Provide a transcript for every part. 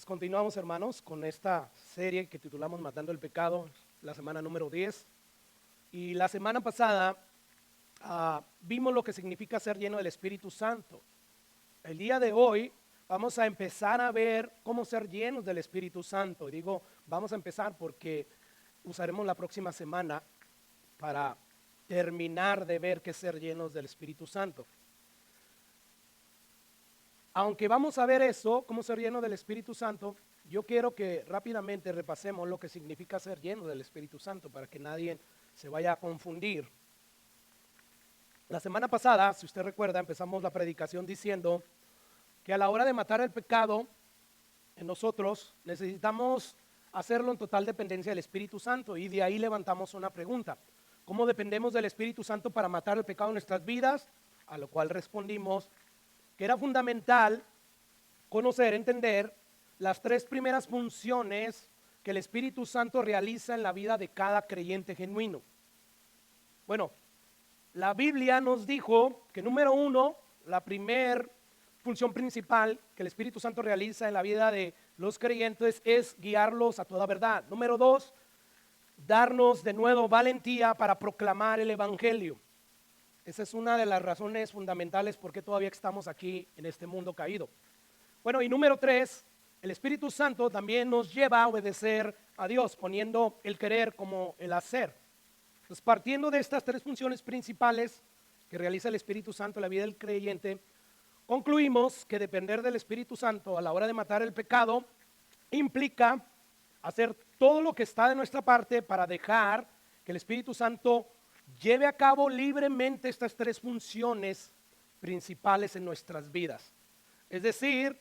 Pues continuamos, hermanos, con esta serie que titulamos Matando el Pecado, la semana número 10. Y la semana pasada vimos lo que significa ser lleno del Espíritu Santo. El día de hoy vamos a empezar a ver cómo ser llenos del Espíritu Santo. Y digo, vamos a empezar porque usaremos la próxima semana para terminar de ver qué es ser llenos del Espíritu Santo. Aunque vamos a ver eso, cómo ser lleno del Espíritu Santo, yo quiero que rápidamente repasemos lo que significa ser lleno del Espíritu Santo para que nadie se vaya a confundir. La semana pasada, si usted recuerda, empezamos la predicación diciendo que a la hora de matar el pecado en nosotros necesitamos hacerlo en total dependencia del Espíritu Santo, y de ahí levantamos una pregunta: ¿cómo dependemos del Espíritu Santo para matar el pecado en nuestras vidas? A lo cual respondimos que era fundamental conocer, entender las tres primeras funciones que el Espíritu Santo realiza en la vida de cada creyente genuino. Bueno, la Biblia nos dijo que número uno, la primera función principal que el Espíritu Santo realiza en la vida de los creyentes es guiarlos a toda verdad. Número dos, darnos de nuevo valentía para proclamar el Evangelio. Esa es una de las razones fundamentales por qué todavía estamos aquí en este mundo caído. Bueno, y número tres, el Espíritu Santo también nos lleva a obedecer a Dios, poniendo el querer como el hacer. Entonces, partiendo de estas tres funciones principales que realiza el Espíritu Santo en la vida del creyente, concluimos que depender del Espíritu Santo a la hora de matar el pecado implica hacer todo lo que está de nuestra parte para dejar que el Espíritu Santo lleve a cabo libremente estas tres funciones principales en nuestras vidas. Es decir,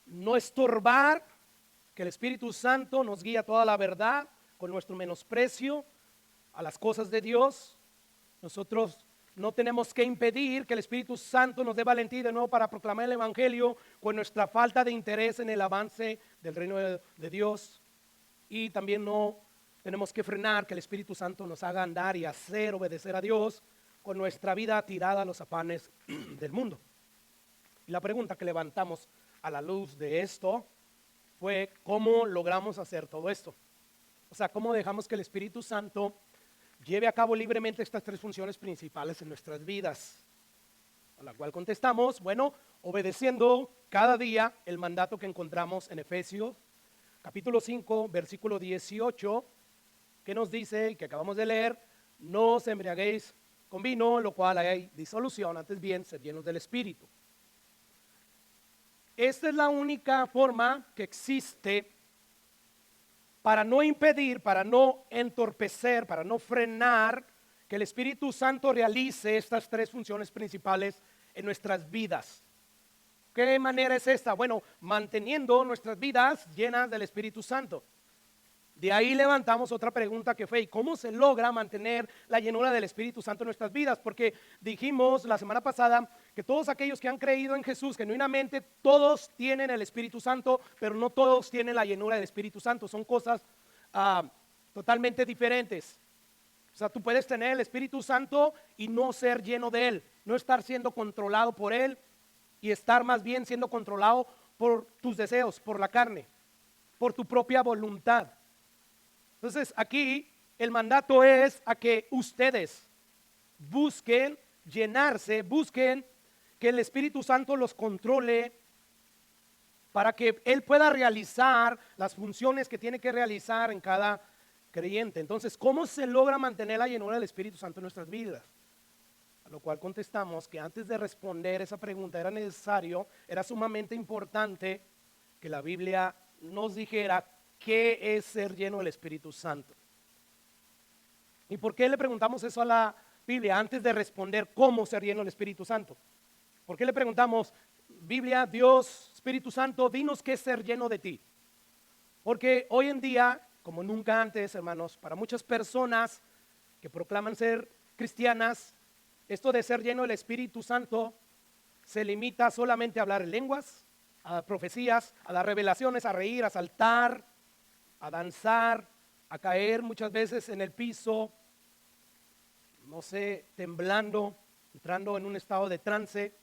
no estorbar, que el Espíritu Santo nos guíe a toda la verdad con nuestro menosprecio a las cosas de Dios. Nosotros no tenemos que impedir que el Espíritu Santo nos dé valentía de nuevo para proclamar el Evangelio con nuestra falta de interés en el avance del reino de Dios. Y también no tenemos que frenar que el Espíritu Santo nos haga andar y hacer obedecer a Dios con nuestra vida tirada a los afanes del mundo. Y la pregunta que levantamos a la luz de esto fue: ¿cómo logramos hacer todo esto? O sea, ¿cómo dejamos que el Espíritu Santo lleve a cabo libremente estas tres funciones principales en nuestras vidas? A la cual contestamos, bueno, obedeciendo cada día el mandato que encontramos en Efesios capítulo 5, versículo 18, que nos dice, y que acabamos de leer: no os embriaguéis con vino, lo cual hay disolución, antes bien, sed llenos del Espíritu. Esta es la única forma que existe para no impedir, para no entorpecer, para no frenar que el Espíritu Santo realice estas tres funciones principales en nuestras vidas. ¿Qué manera es esta? Bueno, manteniendo nuestras vidas llenas del Espíritu Santo. De ahí levantamos otra pregunta que fue: ¿y cómo se logra mantener la llenura del Espíritu Santo en nuestras vidas? Porque dijimos la semana pasada que todos aquellos que han creído en Jesús genuinamente, todos tienen el Espíritu Santo, pero no todos tienen la llenura del Espíritu Santo. Son cosas totalmente diferentes. O sea, tú puedes tener el Espíritu Santo y no ser lleno de Él, no estar siendo controlado por Él, y estar más bien siendo controlado por tus deseos, por la carne, por tu propia voluntad. Entonces aquí el mandato es a que ustedes busquen llenarse, busquen que el Espíritu Santo los controle para que Él pueda realizar las funciones que tiene que realizar en cada creyente. Entonces, ¿cómo se logra mantener la llenura del Espíritu Santo en nuestras vidas? A lo cual contestamos que antes de responder esa pregunta era sumamente importante que la Biblia nos dijera qué es ser lleno del Espíritu Santo. ¿Y por qué le preguntamos eso a la Biblia antes de responder cómo ser lleno del Espíritu Santo? ¿Por qué le preguntamos: Biblia, Dios, Espíritu Santo, dinos qué es ser lleno de ti? Porque hoy en día, como nunca antes, hermanos, para muchas personas que proclaman ser cristianas, esto de ser lleno del Espíritu Santo se limita solamente a hablar en lenguas, a dar profecías, a dar revelaciones, a reír, a saltar, a danzar, a caer muchas veces en el piso, no sé, temblando, entrando en un estado de trance.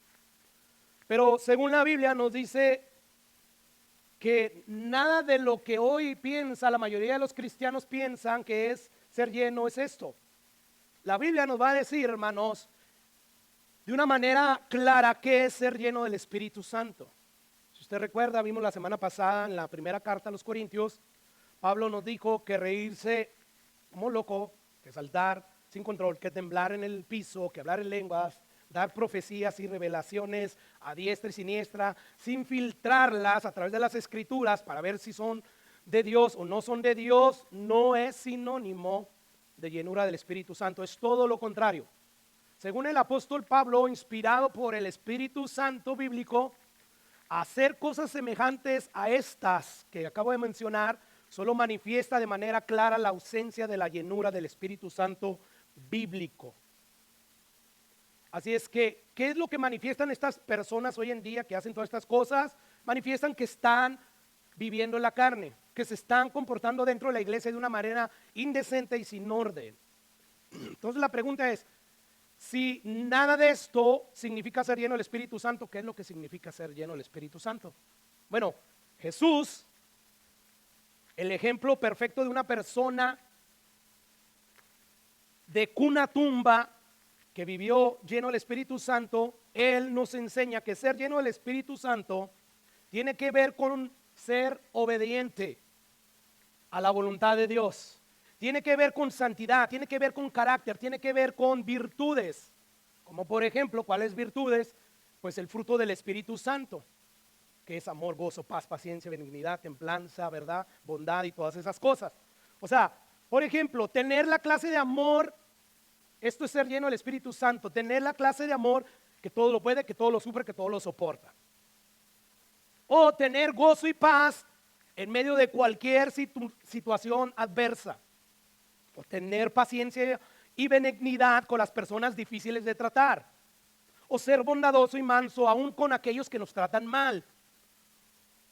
Pero según la Biblia nos dice que nada de lo que hoy piensa, la mayoría de los cristianos piensan que es ser lleno, es esto. La Biblia nos va a decir, hermanos, de una manera clara qué es ser lleno del Espíritu Santo. Si usted recuerda, vimos la semana pasada en la primera carta a los Corintios, Pablo nos dijo que reírse como loco, que saltar sin control, que temblar en el piso, que hablar en lenguas, dar profecías y revelaciones a diestra y siniestra, sin filtrarlas a través de las escrituras para ver si son de Dios o no son de Dios, no es sinónimo de llenura del Espíritu Santo, es todo lo contrario. Según el apóstol Pablo, inspirado por el Espíritu Santo bíblico, hacer cosas semejantes a estas que acabo de mencionar solo manifiesta de manera clara la ausencia de la llenura del Espíritu Santo bíblico. Así es que, ¿qué es lo que manifiestan estas personas hoy en día que hacen todas estas cosas? Manifiestan que están viviendo en la carne, que se están comportando dentro de la iglesia de una manera indecente y sin orden. Entonces la pregunta es, si nada de esto significa ser lleno del Espíritu Santo, ¿qué es lo que significa ser lleno del Espíritu Santo? Bueno, Jesús, el ejemplo perfecto de una persona de cuna tumba que vivió lleno del Espíritu Santo, Él nos enseña que ser lleno del Espíritu Santo tiene que ver con ser obediente a la voluntad de Dios. Tiene que ver con santidad, tiene que ver con carácter, tiene que ver con virtudes. Como por ejemplo, ¿cuáles virtudes? Pues el fruto del Espíritu Santo, que es amor, gozo, paz, paciencia, benignidad, templanza, verdad, bondad y todas esas cosas. O sea, por ejemplo, tener la clase de amor, esto es ser lleno del Espíritu Santo, tener la clase de amor que todo lo puede, que todo lo sufre, que todo lo soporta. O tener gozo y paz en medio de cualquier situación adversa. O tener paciencia y benignidad con las personas difíciles de tratar. O ser bondadoso y manso aún con aquellos que nos tratan mal.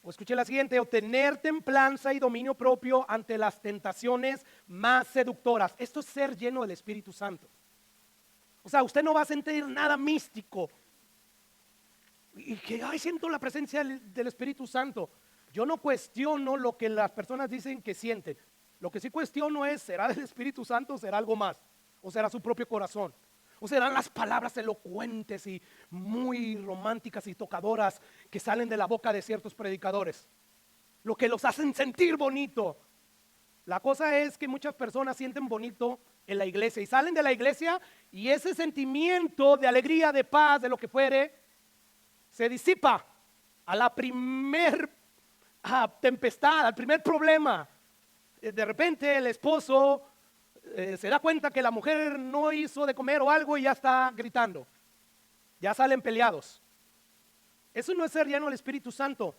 O escuche la siguiente, o tener templanza y dominio propio ante las tentaciones más seductoras. Esto es ser lleno del Espíritu Santo. O sea, usted no va a sentir nada místico. Y que, ay, siento la presencia del Espíritu Santo. Yo no cuestiono lo que las personas dicen que sienten. Lo que sí cuestiono es, ¿será del Espíritu Santo o será algo más? ¿O será su propio corazón? ¿O serán las palabras elocuentes y muy románticas y tocadoras que salen de la boca de ciertos predicadores? Lo que los hacen sentir bonito. La cosa es que muchas personas sienten bonito en la iglesia y salen de la iglesia y ese sentimiento de alegría, de paz, de lo que fuere, se disipa a la primer tempestad, al primer problema. De repente el esposo se da cuenta que la mujer no hizo de comer o algo y ya está gritando. Ya salen peleados. Eso no es ser lleno del Espíritu Santo.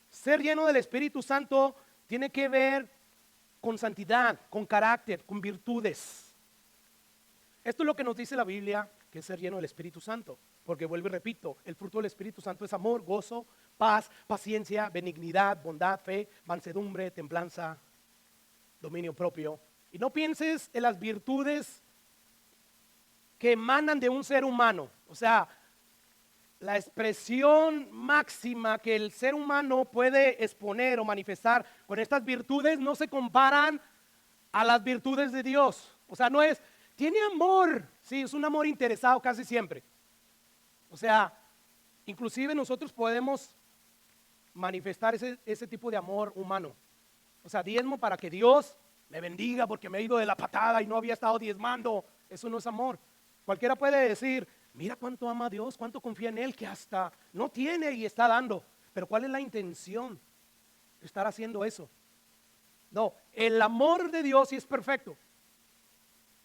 Ser lleno del Espíritu Santo tiene que ver con santidad, con carácter, con virtudes. Esto es lo que nos dice la Biblia, que es ser lleno del Espíritu Santo. Porque vuelvo y repito, el fruto del Espíritu Santo es amor, gozo, paz, paciencia, benignidad, bondad, fe, mansedumbre, templanza, dominio propio. Y no pienses en las virtudes que emanan de un ser humano. O sea, la expresión máxima que el ser humano puede exponer o manifestar con estas virtudes no se comparan a las virtudes de Dios. O sea, no es, tiene amor, sí, es un amor interesado casi siempre. O sea, inclusive nosotros podemos manifestar ese tipo de amor humano. O sea, diezmo para que Dios me bendiga porque me he ido de la patada y no había estado diezmando. Eso no es amor. Cualquiera puede decir, mira cuánto ama a Dios, cuánto confía en Él, que hasta no tiene y está dando. Pero ¿cuál es la intención de estar haciendo eso? No, el amor de Dios sí es perfecto.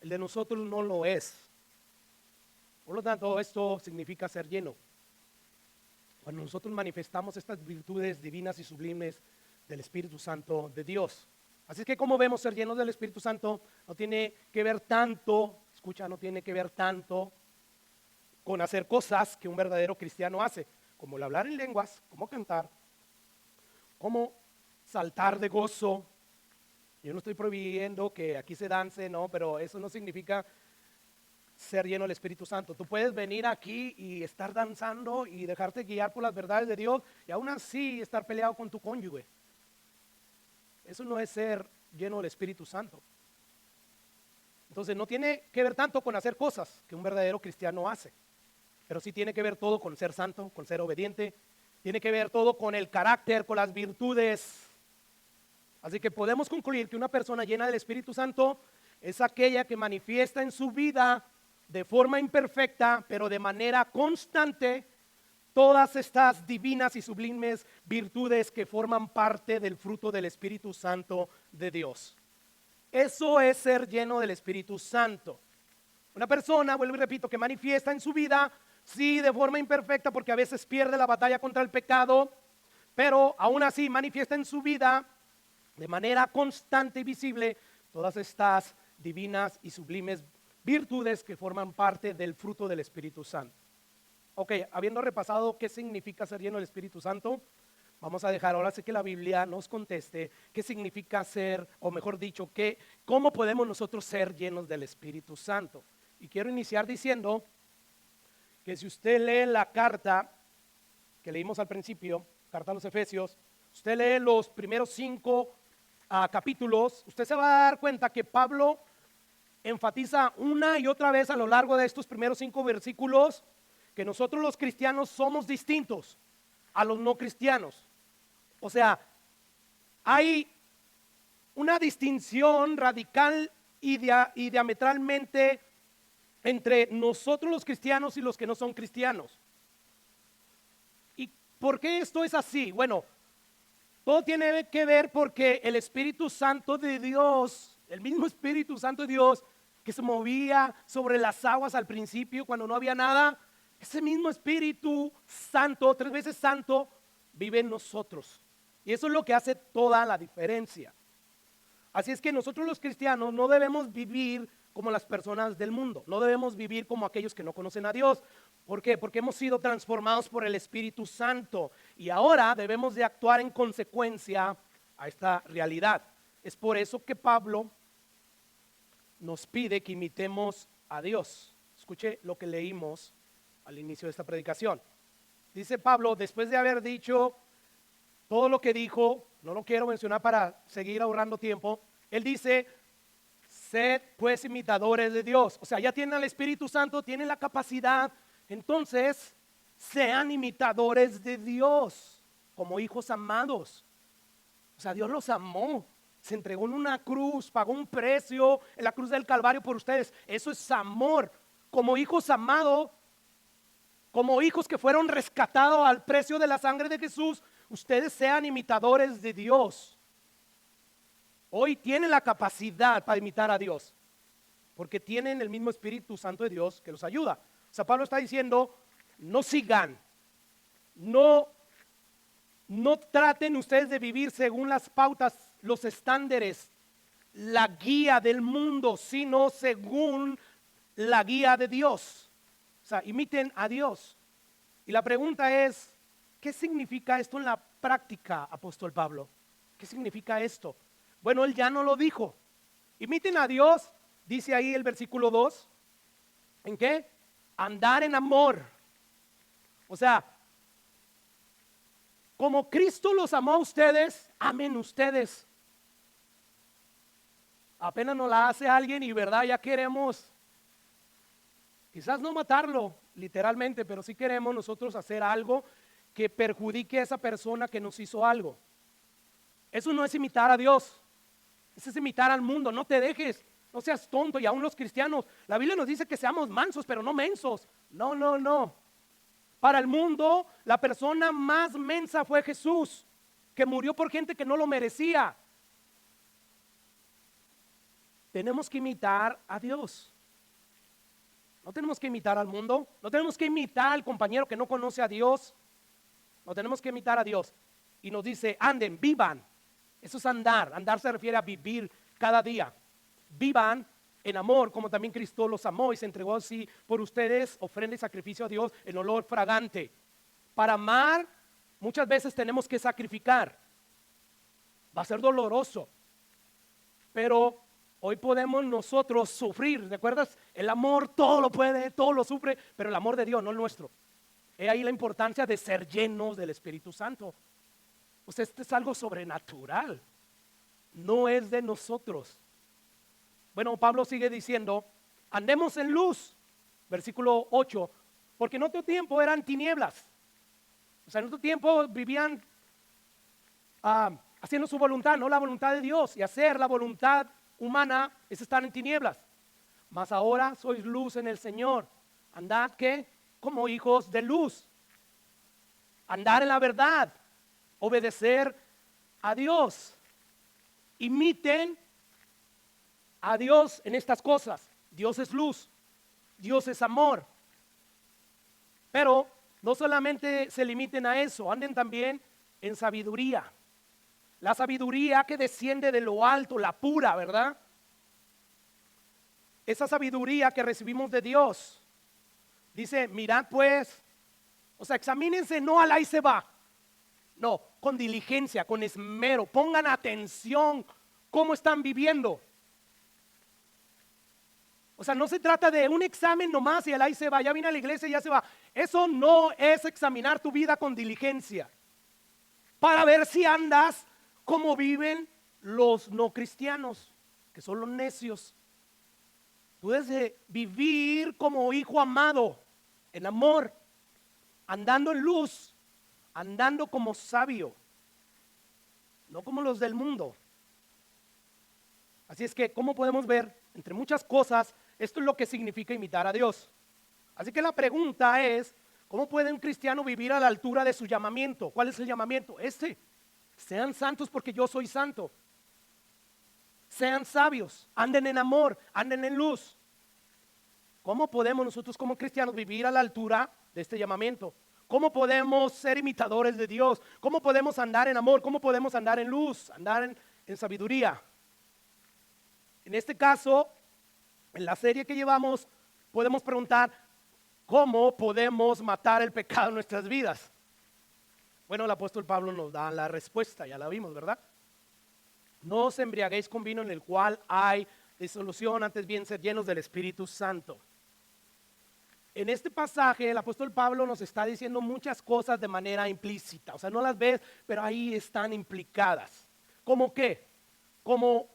El de nosotros no lo es. Por lo tanto, esto significa ser lleno. Cuando nosotros manifestamos estas virtudes divinas y sublimes del Espíritu Santo de Dios. Así es que como vemos, ser llenos del Espíritu Santo no tiene que ver tanto, escucha, no tiene que ver tanto con hacer cosas que un verdadero cristiano hace, como el hablar en lenguas, como cantar, como saltar de gozo. Yo no estoy prohibiendo que aquí se dance, no, pero eso no significa ser lleno del Espíritu Santo. Tú puedes venir aquí y estar danzando y dejarte guiar por las verdades de Dios y aún así estar peleado con tu cónyuge. Eso no es ser lleno del Espíritu Santo. Entonces no tiene que ver tanto con hacer cosas que un verdadero cristiano hace, pero sí tiene que ver todo con ser santo, con ser obediente, tiene que ver todo con el carácter, con las virtudes. Así que podemos concluir que una persona llena del Espíritu Santo es aquella que manifiesta en su vida de forma imperfecta, pero de manera constante, todas estas divinas y sublimes virtudes que forman parte del fruto del Espíritu Santo de Dios. Eso es ser lleno del Espíritu Santo. Una persona, vuelvo y repito, que manifiesta en su vida, sí, de forma imperfecta, porque a veces pierde la batalla contra el pecado, pero aún así manifiesta en su vida de manera constante y visible todas estas divinas y sublimes virtudes que forman parte del fruto del Espíritu Santo. Ok, habiendo repasado qué significa ser lleno del Espíritu Santo, vamos a dejar ahora sí que la Biblia nos conteste qué significa ser, o mejor dicho, cómo podemos nosotros ser llenos del Espíritu Santo. Y quiero iniciar diciendo que si usted lee la carta que leímos al principio, carta a los Efesios, usted lee los primeros 5 capítulos, usted se va a dar cuenta que Pablo enfatiza una y otra vez a lo largo de estos primeros 5 versículos que nosotros los cristianos somos distintos a los no cristianos. O sea, hay una distinción radical y diametralmente entre nosotros los cristianos y los que no son cristianos. ¿Y por qué esto es así? Bueno, todo tiene que ver porque el Espíritu Santo de Dios, el mismo Espíritu Santo de Dios que se movía sobre las aguas al principio cuando no había nada, ese mismo Espíritu Santo, 3 veces santo, vive en nosotros. Y eso es lo que hace toda la diferencia. Así es que nosotros los cristianos no debemos vivir como las personas del mundo, no debemos vivir como aquellos que no conocen a Dios. ¿Por qué? Porque hemos sido transformados por el Espíritu Santo y ahora debemos de actuar en consecuencia a esta realidad. Es por eso que Pablo nos pide que imitemos a Dios. Escuche lo que leímos al inicio de esta predicación. Dice Pablo, después de haber dicho todo lo que dijo, no lo quiero mencionar para seguir ahorrando tiempo, él dice, sed pues imitadores de Dios. O sea, ya tienen al Espíritu Santo, tienen la capacidad, entonces sean imitadores de Dios como hijos amados. O sea, Dios los amó, se entregó en una cruz, pagó un precio en la cruz del Calvario por ustedes. Eso es amor. Como hijos amados, como hijos que fueron rescatados al precio de la sangre de Jesús, ustedes sean imitadores de Dios. Hoy tienen la capacidad para imitar a Dios, porque tienen el mismo Espíritu Santo de Dios que los ayuda. O sea, Pablo está diciendo, no sigan, no traten ustedes de vivir según las pautas, los estándares, la guía del mundo, sino según la guía de Dios. O sea, imiten a Dios. Y la pregunta es, ¿qué significa esto en la práctica, apóstol Pablo? ¿Qué significa esto? Bueno, él ya no lo dijo. Imiten a Dios, dice ahí el versículo 2. ¿En qué? Andar en amor. O sea, como Cristo los amó a ustedes, amen ustedes. Apenas nos la hace alguien y verdad, ya queremos, quizás no matarlo literalmente, pero sí queremos nosotros hacer algo que perjudique a esa persona que nos hizo algo. Eso no es imitar a Dios, eso es imitar al mundo. No te dejes, no seas tonto. Y aún los cristianos, la Biblia nos dice que seamos mansos, pero no mensos. No. Para el mundo, la persona más mensa fue Jesús, que murió por gente que no lo merecía. Tenemos que imitar a Dios. No tenemos que imitar al mundo, no tenemos que imitar al compañero que no conoce a Dios. No tenemos que imitar a Dios. Y nos dice, anden, vivan. Eso es andar. Andar se refiere a vivir cada día. Vivan en amor, como también Cristo los amó y se entregó así por ustedes, ofrenda y sacrificio a Dios en olor fragante. Para amar, muchas veces tenemos que sacrificar. Va a ser doloroso. Pero hoy podemos nosotros sufrir. ¿Recuerdas? El amor todo lo puede, todo lo sufre, pero el amor de Dios, no el nuestro. He ahí la importancia de ser llenos del Espíritu Santo. O sea, esto es algo sobrenatural. no es de nosotros. Bueno, Pablo sigue diciendo, andemos en luz, versículo 8, porque en otro tiempo eran tinieblas. O sea, en otro tiempo vivían haciendo su voluntad, no la voluntad de Dios. Y hacer la voluntad humana es estar en tinieblas. Mas ahora sois luz en el Señor. Andad, ¿qué? Como hijos de luz. Andar en la verdad. Obedecer a Dios. Imiten a Dios en estas cosas. Dios es luz. Dios es amor. Pero no solamente se limiten a eso, anden también en sabiduría. La sabiduría que desciende de lo alto, la pura, ¿verdad? Esa sabiduría que recibimos de Dios. Dice, mirad pues, o sea, examínense, no al ahí se va. No, con diligencia, con esmero, pongan atención cómo están viviendo. O sea, no se trata de un examen nomás y al ahí se va, ya vine a la iglesia y ya se va. Eso no es examinar tu vida con diligencia. Para ver si andas como viven los no cristianos, que son los necios. Tú debes vivir como hijo amado, en amor, andando en luz, andando como sabio, no como los del mundo. Así es que, ¿cómo podemos ver? Entre muchas cosas, esto es lo que significa imitar a Dios. Así que la pregunta es, ¿cómo puede un cristiano vivir a la altura de su llamamiento? ¿Cuál es el llamamiento? Sean santos porque yo soy santo. Sean sabios, anden en amor, anden en luz. ¿Cómo podemos nosotros como cristianos vivir a la altura de este llamamiento? ¿Cómo podemos ser imitadores de Dios? ¿Cómo podemos andar en amor? ¿Cómo podemos andar en luz? Andar en sabiduría. En este caso, en la serie que llevamos, podemos preguntar, ¿cómo podemos matar el pecado en nuestras vidas? Bueno, el apóstol Pablo nos da la respuesta, ya la vimos, ¿verdad? No os embriaguéis con vino en el cual hay disolución, antes bien ser llenos del Espíritu Santo. En este pasaje el apóstol Pablo nos está diciendo muchas cosas de manera implícita, o sea, no las ves, pero ahí están implicadas. ¿Cómo qué? Como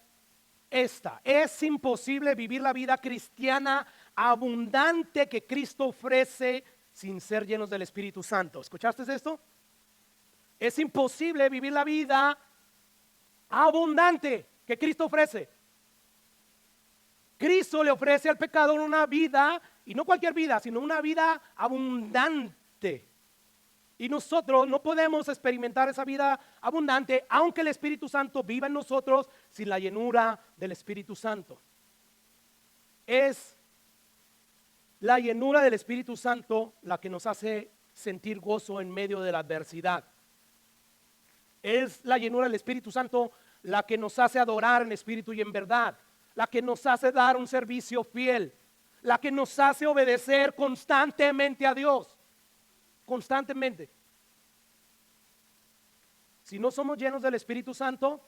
esta, es imposible vivir la vida cristiana abundante que Cristo ofrece sin ser llenos del Espíritu Santo. ¿Escuchaste esto? Es imposible vivir la vida abundante que Cristo ofrece. Cristo le ofrece al pecador una vida, y no cualquier vida, sino una vida abundante. Y nosotros no podemos experimentar esa vida abundante, aunque el Espíritu Santo viva en nosotros, sin la llenura del Espíritu Santo. Es la llenura del Espíritu Santo la que nos hace sentir gozo en medio de la adversidad. Es la llenura del Espíritu Santo la que nos hace adorar en espíritu y en verdad, la que nos hace dar un servicio fiel, la que nos hace obedecer constantemente a Dios, constantemente. Si no somos llenos del Espíritu Santo,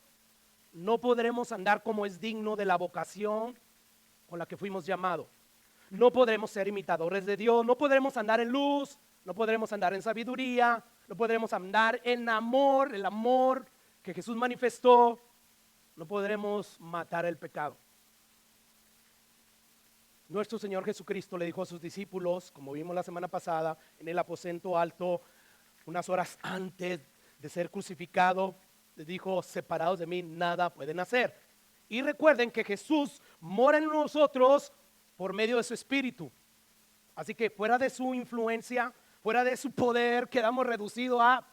no podremos andar como es digno de la vocación con la que fuimos llamados. No podremos ser imitadores de Dios, no podremos andar en luz, no podremos andar en sabiduría, no podremos andar en amor, el amor que Jesús manifestó, no podremos matar el pecado. Nuestro Señor Jesucristo le dijo a sus discípulos, como vimos la semana pasada, en el aposento alto, unas horas antes de ser crucificado, les dijo, separados de mí nada pueden hacer. Y recuerden que Jesús mora en nosotros por medio de su Espíritu. Así que fuera de su influencia, fuera de su poder, quedamos reducidos a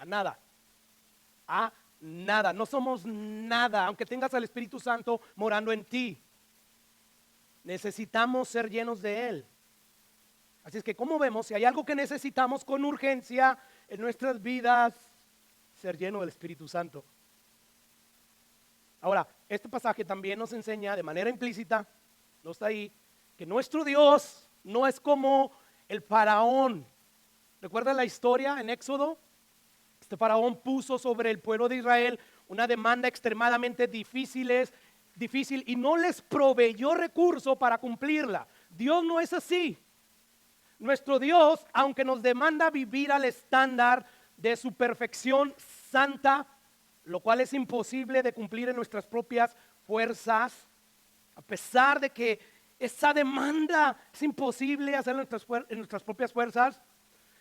nada. A nada, no somos nada, aunque tengas al Espíritu Santo morando en ti. Necesitamos ser llenos de Él. Así es que, como vemos, si hay algo que necesitamos con urgencia en nuestras vidas, ser lleno del Espíritu Santo. Ahora, este pasaje también nos enseña de manera implícita, no está ahí, que nuestro Dios no es como el faraón. ¿Recuerdan la historia en Éxodo? Este faraón puso sobre el pueblo de Israel una demanda extremadamente difícil y no les proveyó recursos para cumplirla. Dios no es así. Nuestro Dios, aunque nos demanda vivir al estándar de su perfección santa, lo cual es imposible de cumplir en nuestras propias fuerzas, a pesar de que esa demanda es imposible hacerlo en nuestras propias fuerzas.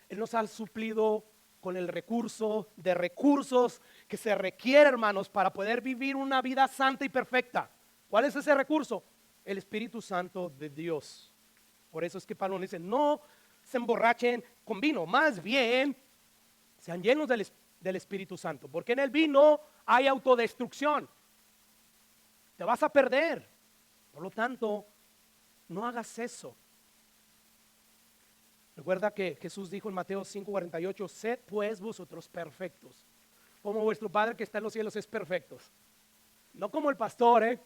Él nos ha suplido con el recurso de recursos que se requiere, hermanos, para poder vivir una vida santa y perfecta. ¿Cuál es ese recurso? El Espíritu Santo de Dios. Por eso es que Pablo dice, no se emborrachen con vino, más bien sean llenos del Espíritu Santo, porque en el vino hay autodestrucción. Te vas a perder. Por lo tanto, no hagas eso. Recuerda que Jesús dijo en Mateo 5:48, sed pues vosotros perfectos, como vuestro Padre que está en los cielos es perfecto. No como el pastor,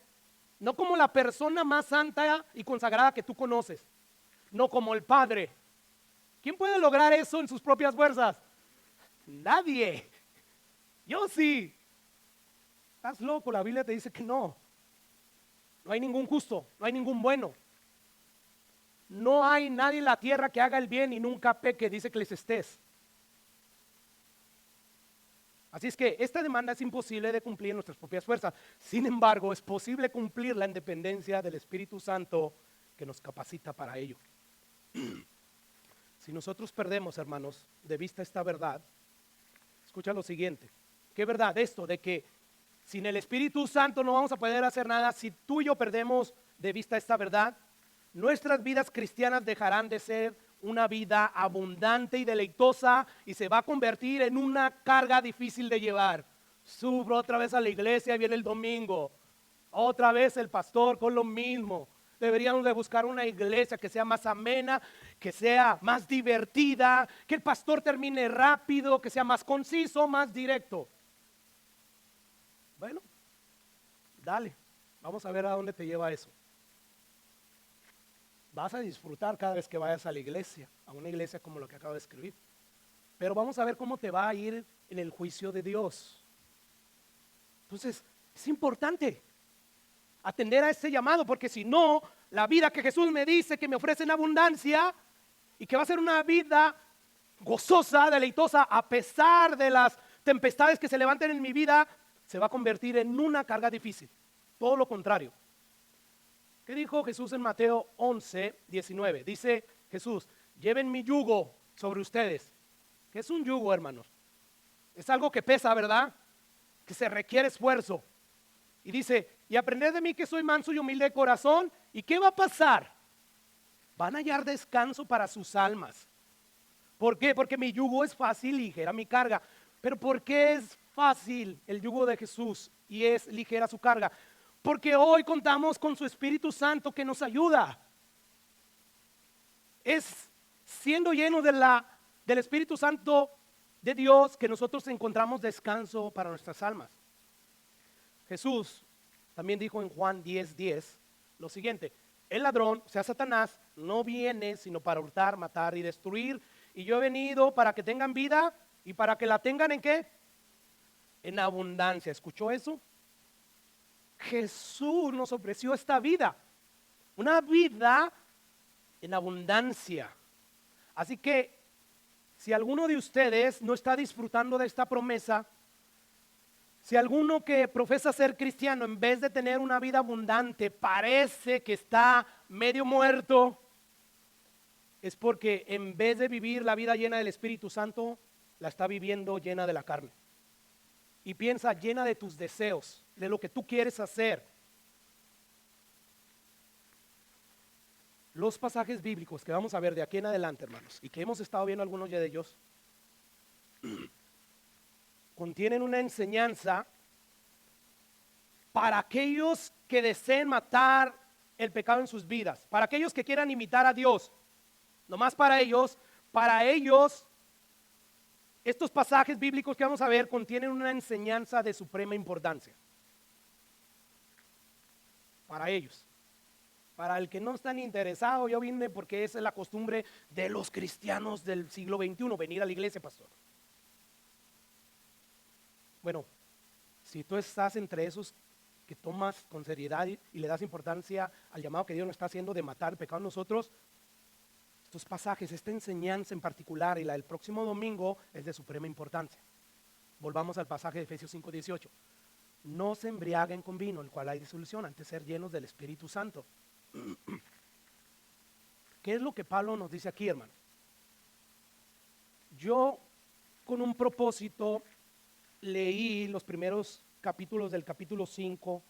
no como la persona más santa y consagrada que tú conoces, no como el Padre. ¿Quién puede lograr eso en sus propias fuerzas? Nadie. Yo sí. Estás loco, la Biblia te dice que no. No hay ningún justo, no hay ningún bueno. No hay nadie en la tierra que haga el bien y nunca peque, dice Eclesiastés. Así es que esta demanda es imposible de cumplir en nuestras propias fuerzas. Sin embargo, es posible cumplirla en dependencia del Espíritu Santo que nos capacita para ello. Si nosotros perdemos, hermanos, de vista esta verdad, escucha lo siguiente. ¿Qué verdad? Esto de que sin el Espíritu Santo no vamos a poder hacer nada. Si tú y yo perdemos de vista esta verdad, nuestras vidas cristianas dejarán de ser una vida abundante y deleitosa y se va a convertir en una carga difícil de llevar. Subo otra vez a la iglesia, viene el domingo, otra vez el pastor con lo mismo. Deberíamos de buscar una iglesia que sea más amena, que sea más divertida, que el pastor termine rápido, que sea más conciso, más directo. Bueno, dale, vamos a ver a dónde te lleva eso. Vas a disfrutar cada vez que vayas a la iglesia, a una iglesia como lo que acabo de escribir. Pero vamos a ver cómo te va a ir en el juicio de Dios. Entonces, es importante atender a este llamado, porque si no, la vida que Jesús me dice que me ofrece en abundancia y que va a ser una vida gozosa, deleitosa, a pesar de las tempestades que se levanten en mi vida, se va a convertir en una carga difícil. Todo lo contrario. ¿Qué dijo Jesús en Mateo 11:19? Dice Jesús, lleven mi yugo sobre ustedes. ¿Qué es un yugo, hermanos? Es algo que pesa, ¿verdad? Que se requiere esfuerzo. Y dice, y aprended de mí que soy manso y humilde de corazón. ¿Y qué va a pasar? Van a hallar descanso para sus almas. ¿Por qué? Porque mi yugo es fácil y ligera mi carga. ¿Pero por qué es fácil el yugo de Jesús y es ligera su carga? Porque hoy contamos con su Espíritu Santo que nos ayuda. Es siendo lleno del Espíritu Santo de Dios que nosotros encontramos descanso para nuestras almas. Jesús también dijo en Juan 10:10 lo siguiente: el ladrón, o sea Satanás, no viene sino para hurtar, matar y destruir. Y yo he venido para que tengan vida y para que la tengan ¿en qué? En abundancia. ¿Escuchó eso? Jesús nos ofreció esta vida, una vida en abundancia. Así que si alguno de ustedes no está disfrutando de esta promesa, si alguno que profesa ser cristiano en vez de tener una vida abundante parece que está medio muerto, es porque en vez de vivir la vida llena del Espíritu Santo, la está viviendo llena de la carne. Y piensa llena de tus deseos, de lo que tú quieres hacer. Los pasajes bíblicos que vamos a ver de aquí en adelante, hermanos, y que hemos estado viendo algunos de ellos, contienen una enseñanza para aquellos que deseen matar el pecado en sus vidas, para aquellos que quieran imitar a Dios, nomás para ellos, estos pasajes bíblicos que vamos a ver contienen una enseñanza de suprema importancia. Para ellos. Para el que no están interesado, yo vine porque esa es la costumbre de los cristianos del siglo XXI, venir a la iglesia, pastor. Bueno, si tú estás entre esos que tomas con seriedad y le das importancia al llamado que Dios nos está haciendo de matar el pecado en nosotros, estos pasajes, esta enseñanza en particular y la del próximo domingo es de suprema importancia. Volvamos al pasaje de Efesios 5:18. No se embriaguen con vino, el cual hay disolución, antes de ser llenos del Espíritu Santo. ¿Qué es lo que Pablo nos dice aquí, hermano? Yo, con un propósito, leí los primeros capítulos del capítulo 5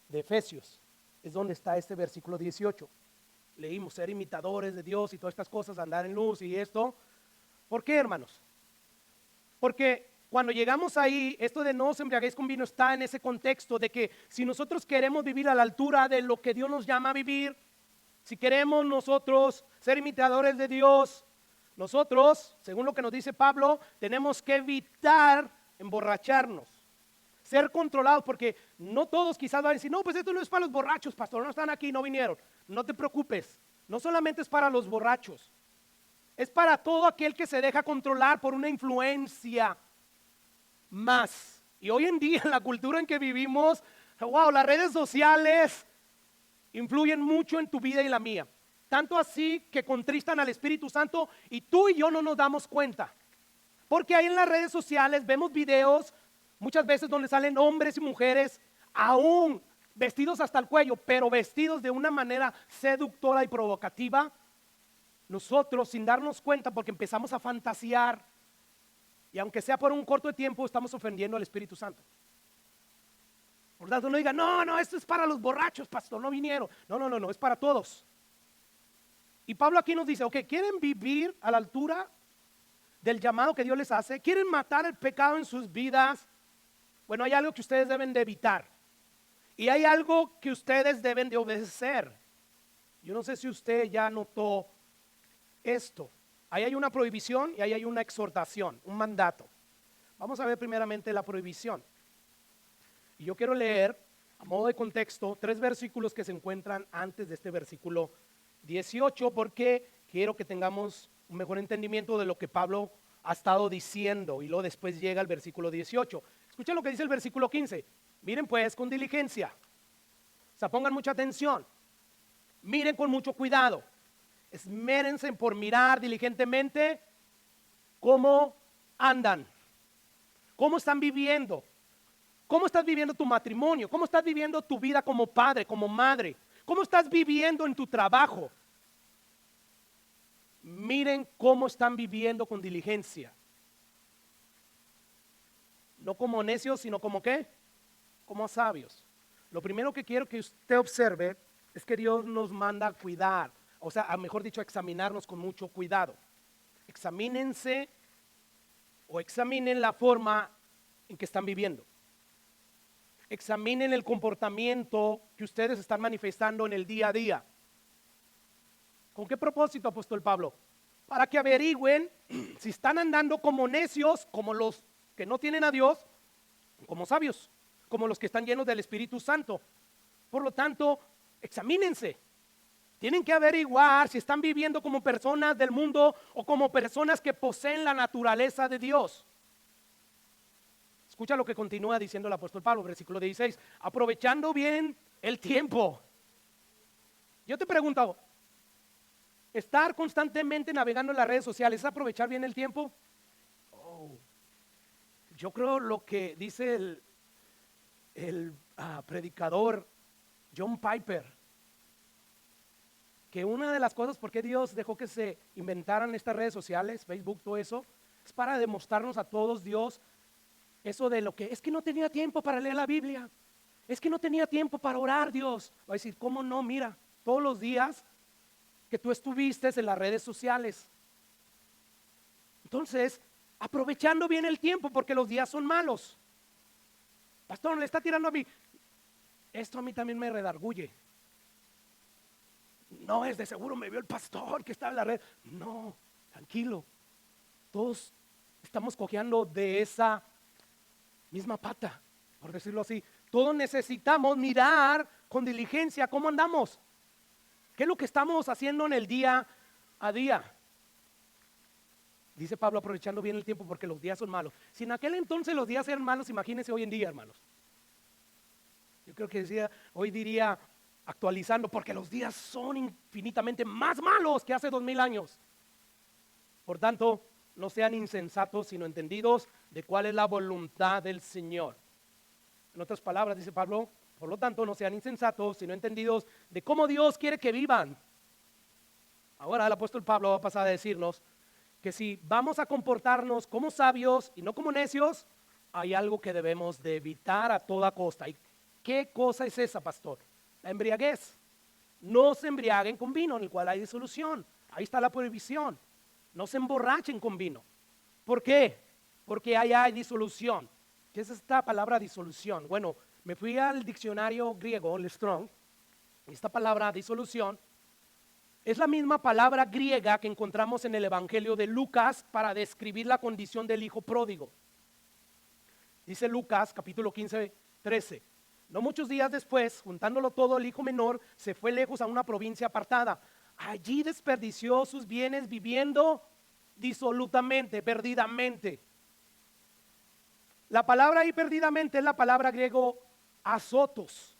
de Efesios. Es donde está este versículo 18. Leímos ser imitadores de Dios y todas estas cosas, andar en luz y esto. ¿Por qué, hermanos? Porque cuando llegamos ahí, esto de no os embriaguéis con vino está en ese contexto de que si nosotros queremos vivir a la altura de lo que Dios nos llama a vivir, si queremos nosotros ser imitadores de Dios, nosotros, según lo que nos dice Pablo, tenemos que evitar emborracharnos, ser controlados, porque no todos quizás van a decir, no, pues esto no es para los borrachos, pastor, no están aquí, no vinieron. No te preocupes, no solamente es para los borrachos, es para todo aquel que se deja controlar por una influencia más. Y hoy en día, en la cultura en que vivimos, wow, las redes sociales influyen mucho en tu vida y la mía. Tanto así que contristan al Espíritu Santo y tú y yo no nos damos cuenta. Porque ahí en las redes sociales vemos videos muchas veces donde salen hombres y mujeres aún vestidos hasta el cuello, pero vestidos de una manera seductora y provocativa. Nosotros, sin darnos cuenta, porque empezamos a fantasear, y aunque sea por un corto tiempo, estamos ofendiendo al Espíritu Santo. Por tanto, no diga, no, esto es para los borrachos, pastor, no vinieron. No, es para todos. Y Pablo aquí nos dice, ok, ¿quieren vivir a la altura del llamado que Dios les hace? ¿Quieren matar el pecado en sus vidas? Bueno, hay algo que ustedes deben de evitar. Y hay algo que ustedes deben de obedecer. Yo no sé si usted ya notó esto. Ahí hay una prohibición y ahí hay una exhortación, un mandato. Vamos a ver primeramente la prohibición. Y yo quiero leer, a modo de contexto, 3 versículos que se encuentran antes de este versículo 18, porque quiero que tengamos un mejor entendimiento de lo que Pablo ha estado diciendo. Y luego después llega el versículo 18. Escuchen lo que dice el versículo 15. Miren pues con diligencia. O sea, pongan mucha atención. Miren con mucho cuidado. Esmérense por mirar diligentemente cómo andan, cómo están viviendo, cómo estás viviendo tu matrimonio, cómo estás viviendo tu vida como padre, como madre, cómo estás viviendo en tu trabajo. Miren cómo están viviendo con diligencia. No como necios, sino como ¿qué? Como sabios. Lo primero que quiero que usted observe es que Dios nos manda a cuidar. O sea, mejor dicho, examinarnos con mucho cuidado. Examínense o examinen la forma en que están viviendo. Examinen el comportamiento que ustedes están manifestando en el día a día. ¿Con qué propósito, apóstol Pablo? Para que averigüen si están andando como necios, como los que no tienen a Dios, como sabios, como los que están llenos del Espíritu Santo. Por lo tanto, examínense. Tienen que averiguar si están viviendo como personas del mundo o como personas que poseen la naturaleza de Dios. Escucha lo que continúa diciendo el apóstol Pablo, versículo 16. Aprovechando bien el tiempo. Yo te pregunto, ¿estar constantemente navegando en las redes sociales es aprovechar bien el tiempo? Yo creo lo que dice el predicador John Piper, que una de las cosas por qué Dios dejó que se inventaran estas redes sociales, Facebook, todo eso, es para demostrarnos a todos Dios eso de lo que es que no tenía tiempo para leer la Biblia, es que no tenía tiempo para orar. Dios va a decir, ¿cómo no? Mira, todos los días que tú estuviste en las redes sociales. Entonces, aprovechando bien el tiempo porque los días son malos. Pastor, le está tirando a mí. Esto a mí también me redarguye. No, es de seguro me vio el pastor que estaba en la red. No, tranquilo. Todos estamos cojeando de esa misma pata, por decirlo así. Todos necesitamos mirar con diligencia cómo andamos. ¿Qué es lo que estamos haciendo en el día a día? Dice Pablo, aprovechando bien el tiempo porque los días son malos. Si en aquel entonces los días eran malos, imagínense hoy en día, hermanos. Yo creo que hoy diría, actualizando, porque los días son infinitamente más malos que hace 2000 años. Por tanto, no sean insensatos, sino entendidos de cuál es la voluntad del Señor. En otras palabras, dice Pablo, por lo tanto, no sean insensatos, sino entendidos de cómo Dios quiere que vivan. Ahora el apóstol Pablo va a pasar a decirnos que si vamos a comportarnos como sabios y no como necios, hay algo que debemos de evitar a toda costa. ¿Y qué cosa es esa, pastor? La embriaguez. No se embriaguen con vino, en el cual hay disolución. Ahí está la prohibición. No se emborrachen con vino. ¿Por qué? Porque ahí hay disolución. ¿Qué es esta palabra disolución? Bueno, me fui al diccionario griego, el Strong. Esta palabra disolución es la misma palabra griega que encontramos en el Evangelio de Lucas para describir la condición del hijo pródigo. Dice Lucas, capítulo 15, 13. No muchos días después, juntándolo todo, el hijo menor se fue lejos a una provincia apartada. Allí desperdició sus bienes viviendo disolutamente, perdidamente. La palabra ahí perdidamente es la palabra griego azotos,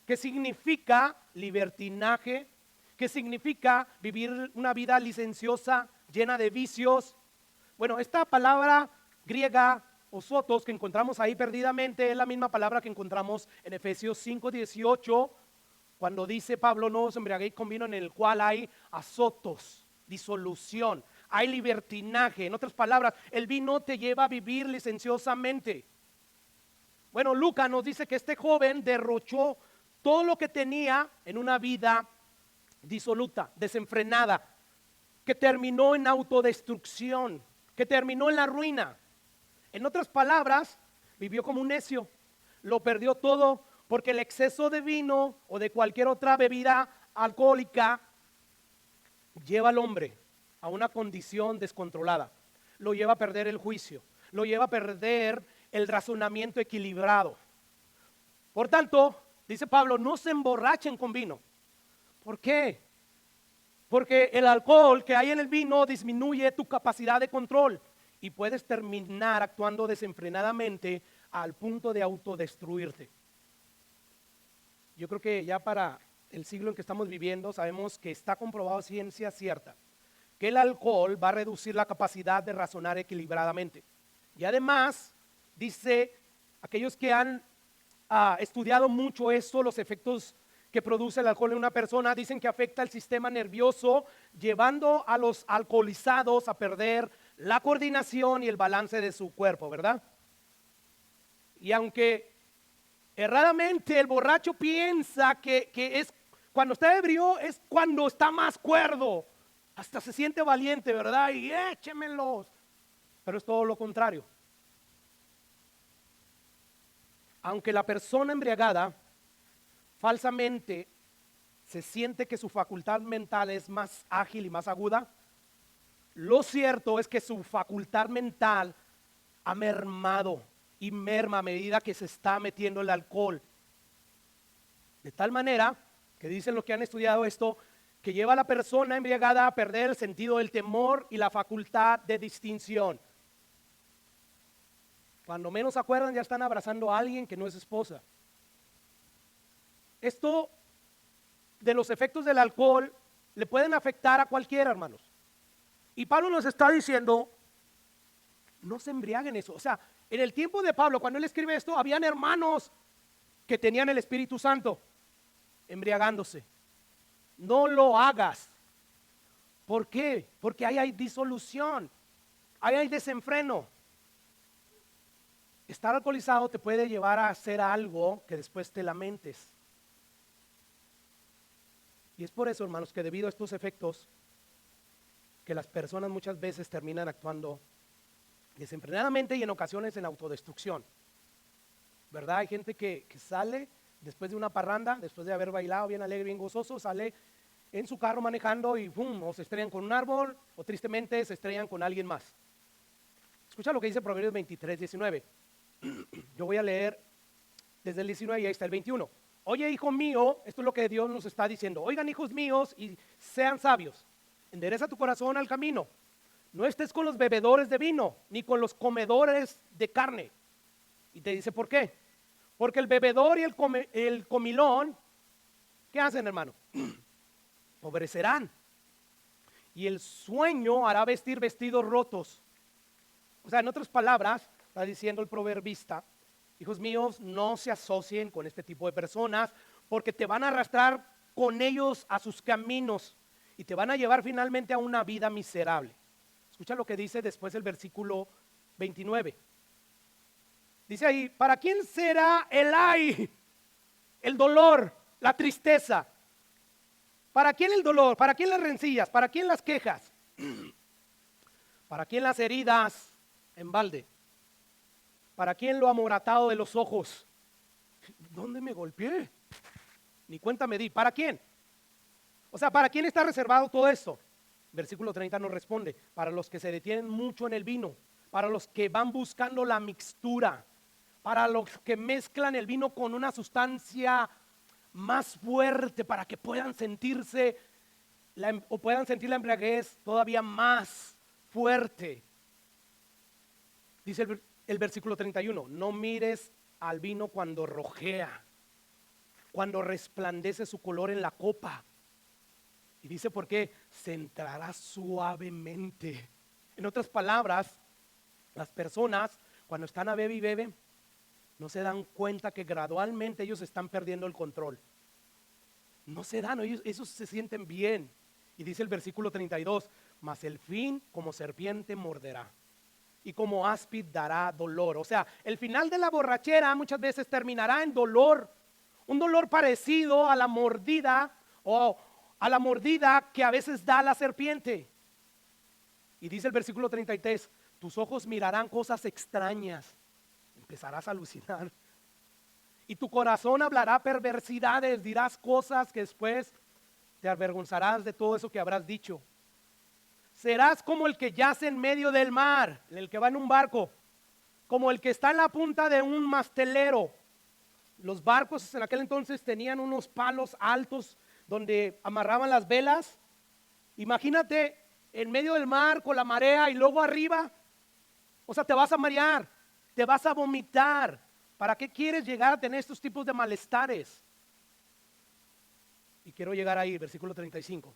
que significa libertinaje, que significa vivir una vida licenciosa, llena de vicios. Bueno, esta palabra griega osotos que encontramos ahí perdidamente es la misma palabra que encontramos en Efesios 5:18, cuando dice Pablo, no os embriaguéis con vino, en el cual hay azotos, disolución, hay libertinaje. En otras palabras, el vino te lleva a vivir licenciosamente. Bueno, Lucas nos dice que este joven derrochó todo lo que tenía en una vida disoluta, desenfrenada, que terminó en autodestrucción, que terminó en la ruina. En otras palabras, vivió como un necio, lo perdió todo, porque el exceso de vino o de cualquier otra bebida alcohólica lleva al hombre a una condición descontrolada, lo lleva a perder el juicio, lo lleva a perder el razonamiento equilibrado. Por tanto, dice Pablo, no se emborrachen con vino. ¿Por qué? Porque el alcohol que hay en el vino disminuye tu capacidad de control y puedes terminar actuando desenfrenadamente al punto de autodestruirte. Yo creo que ya para el siglo en que estamos viviendo sabemos que está comprobado, ciencia cierta, que el alcohol va a reducir la capacidad de razonar equilibradamente. Y además, dice aquellos que han estudiado mucho esto, los efectos que produce el alcohol en una persona, dicen que afecta el sistema nervioso, llevando a los alcoholizados a perder la coordinación y el balance de su cuerpo, ¿verdad? Y aunque erradamente el borracho piensa que es cuando está ebrio, es cuando está más cuerdo, hasta se siente valiente, ¿verdad? Y échemelos, pero es todo lo contrario. Aunque la persona embriagada falsamente se siente que su facultad mental es más ágil y más aguda, lo cierto es que su facultad mental ha mermado y merma a medida que se está metiendo el alcohol. De tal manera que dicen los que han estudiado esto, que lleva a la persona embriagada a perder el sentido del temor y la facultad de distinción. Cuando menos se acuerdan, ya están abrazando a alguien que no es esposa. Esto de los efectos del alcohol le pueden afectar a cualquiera, hermanos. Y Pablo nos está diciendo, no se embriaguen eso. O sea, en el tiempo de Pablo, cuando él escribe esto, habían hermanos que tenían el Espíritu Santo embriagándose. No lo hagas. ¿Por qué? Porque ahí hay disolución, ahí hay desenfreno. Estar alcoholizado te puede llevar a hacer algo que después te lamentes. Y es por eso, hermanos, que debido a estos efectos, que las personas muchas veces terminan actuando desenfrenadamente y en ocasiones en autodestrucción. ¿Verdad? Hay gente que sale después de una parranda, después de haber bailado bien alegre, bien gozoso, sale en su carro manejando y ¡pum! O se estrellan con un árbol o tristemente se estrellan con alguien más. Escucha lo que dice Proverbios 23, 19. Yo voy a leer desde el 19 y ahí está el 21. Oye, hijo mío, esto es lo que Dios nos está diciendo. Oigan, hijos míos, y sean sabios. Endereza tu corazón al camino. No estés con los bebedores de vino, ni con los comedores de carne. Y te dice, ¿por qué? Porque el bebedor y el comilón, ¿qué hacen, hermano? Pobrecerán. Y el sueño hará vestir vestidos rotos. O sea, en otras palabras, está diciendo el proverbista, hijos míos, no se asocien con este tipo de personas porque te van a arrastrar con ellos a sus caminos y te van a llevar finalmente a una vida miserable. Escucha lo que dice después el versículo 29. Dice ahí, ¿para quién será el ay, el dolor, la tristeza? ¿Para quién el dolor? ¿Para quién las rencillas? ¿Para quién las quejas? ¿Para quién las heridas en balde? ¿Para quién lo amoratado de los ojos? ¿Dónde me golpeé? Ni cuenta me di. ¿Para quién? O sea, ¿para quién está reservado todo esto? Versículo 30 nos responde, para los que se detienen mucho en el vino, para los que van buscando la mixtura, para los que mezclan el vino con una sustancia más fuerte para que puedan sentirse o puedan sentir la embriaguez todavía más fuerte. Dice el versículo 31, no mires al vino cuando rojea, cuando resplandece su color en la copa. Y dice por qué, se entrará suavemente. En otras palabras, las personas cuando están a bebe y bebe, no se dan cuenta que gradualmente ellos están perdiendo el control. No se dan, ellos se sienten bien. Y dice el versículo 32, mas el fin como serpiente morderá y como áspid dará dolor. O sea, el final de la borrachera muchas veces terminará en dolor, un dolor parecido a la mordida o a la mordida que a veces da la serpiente. Y dice el versículo 33, tus ojos mirarán cosas extrañas, empezarás a alucinar. Y tu corazón hablará perversidades, dirás cosas que después te avergonzarás de todo eso que habrás dicho. Serás como el que yace en medio del mar, el que va en un barco, como el que está en la punta de un mastelero. Los barcos en aquel entonces tenían unos palos altos donde amarraban las velas. Imagínate en medio del mar con la marea y luego arriba. O sea, te vas a marear, te vas a vomitar. ¿Para qué quieres llegar a tener estos tipos de malestares? Y quiero llegar ahí, versículo 35.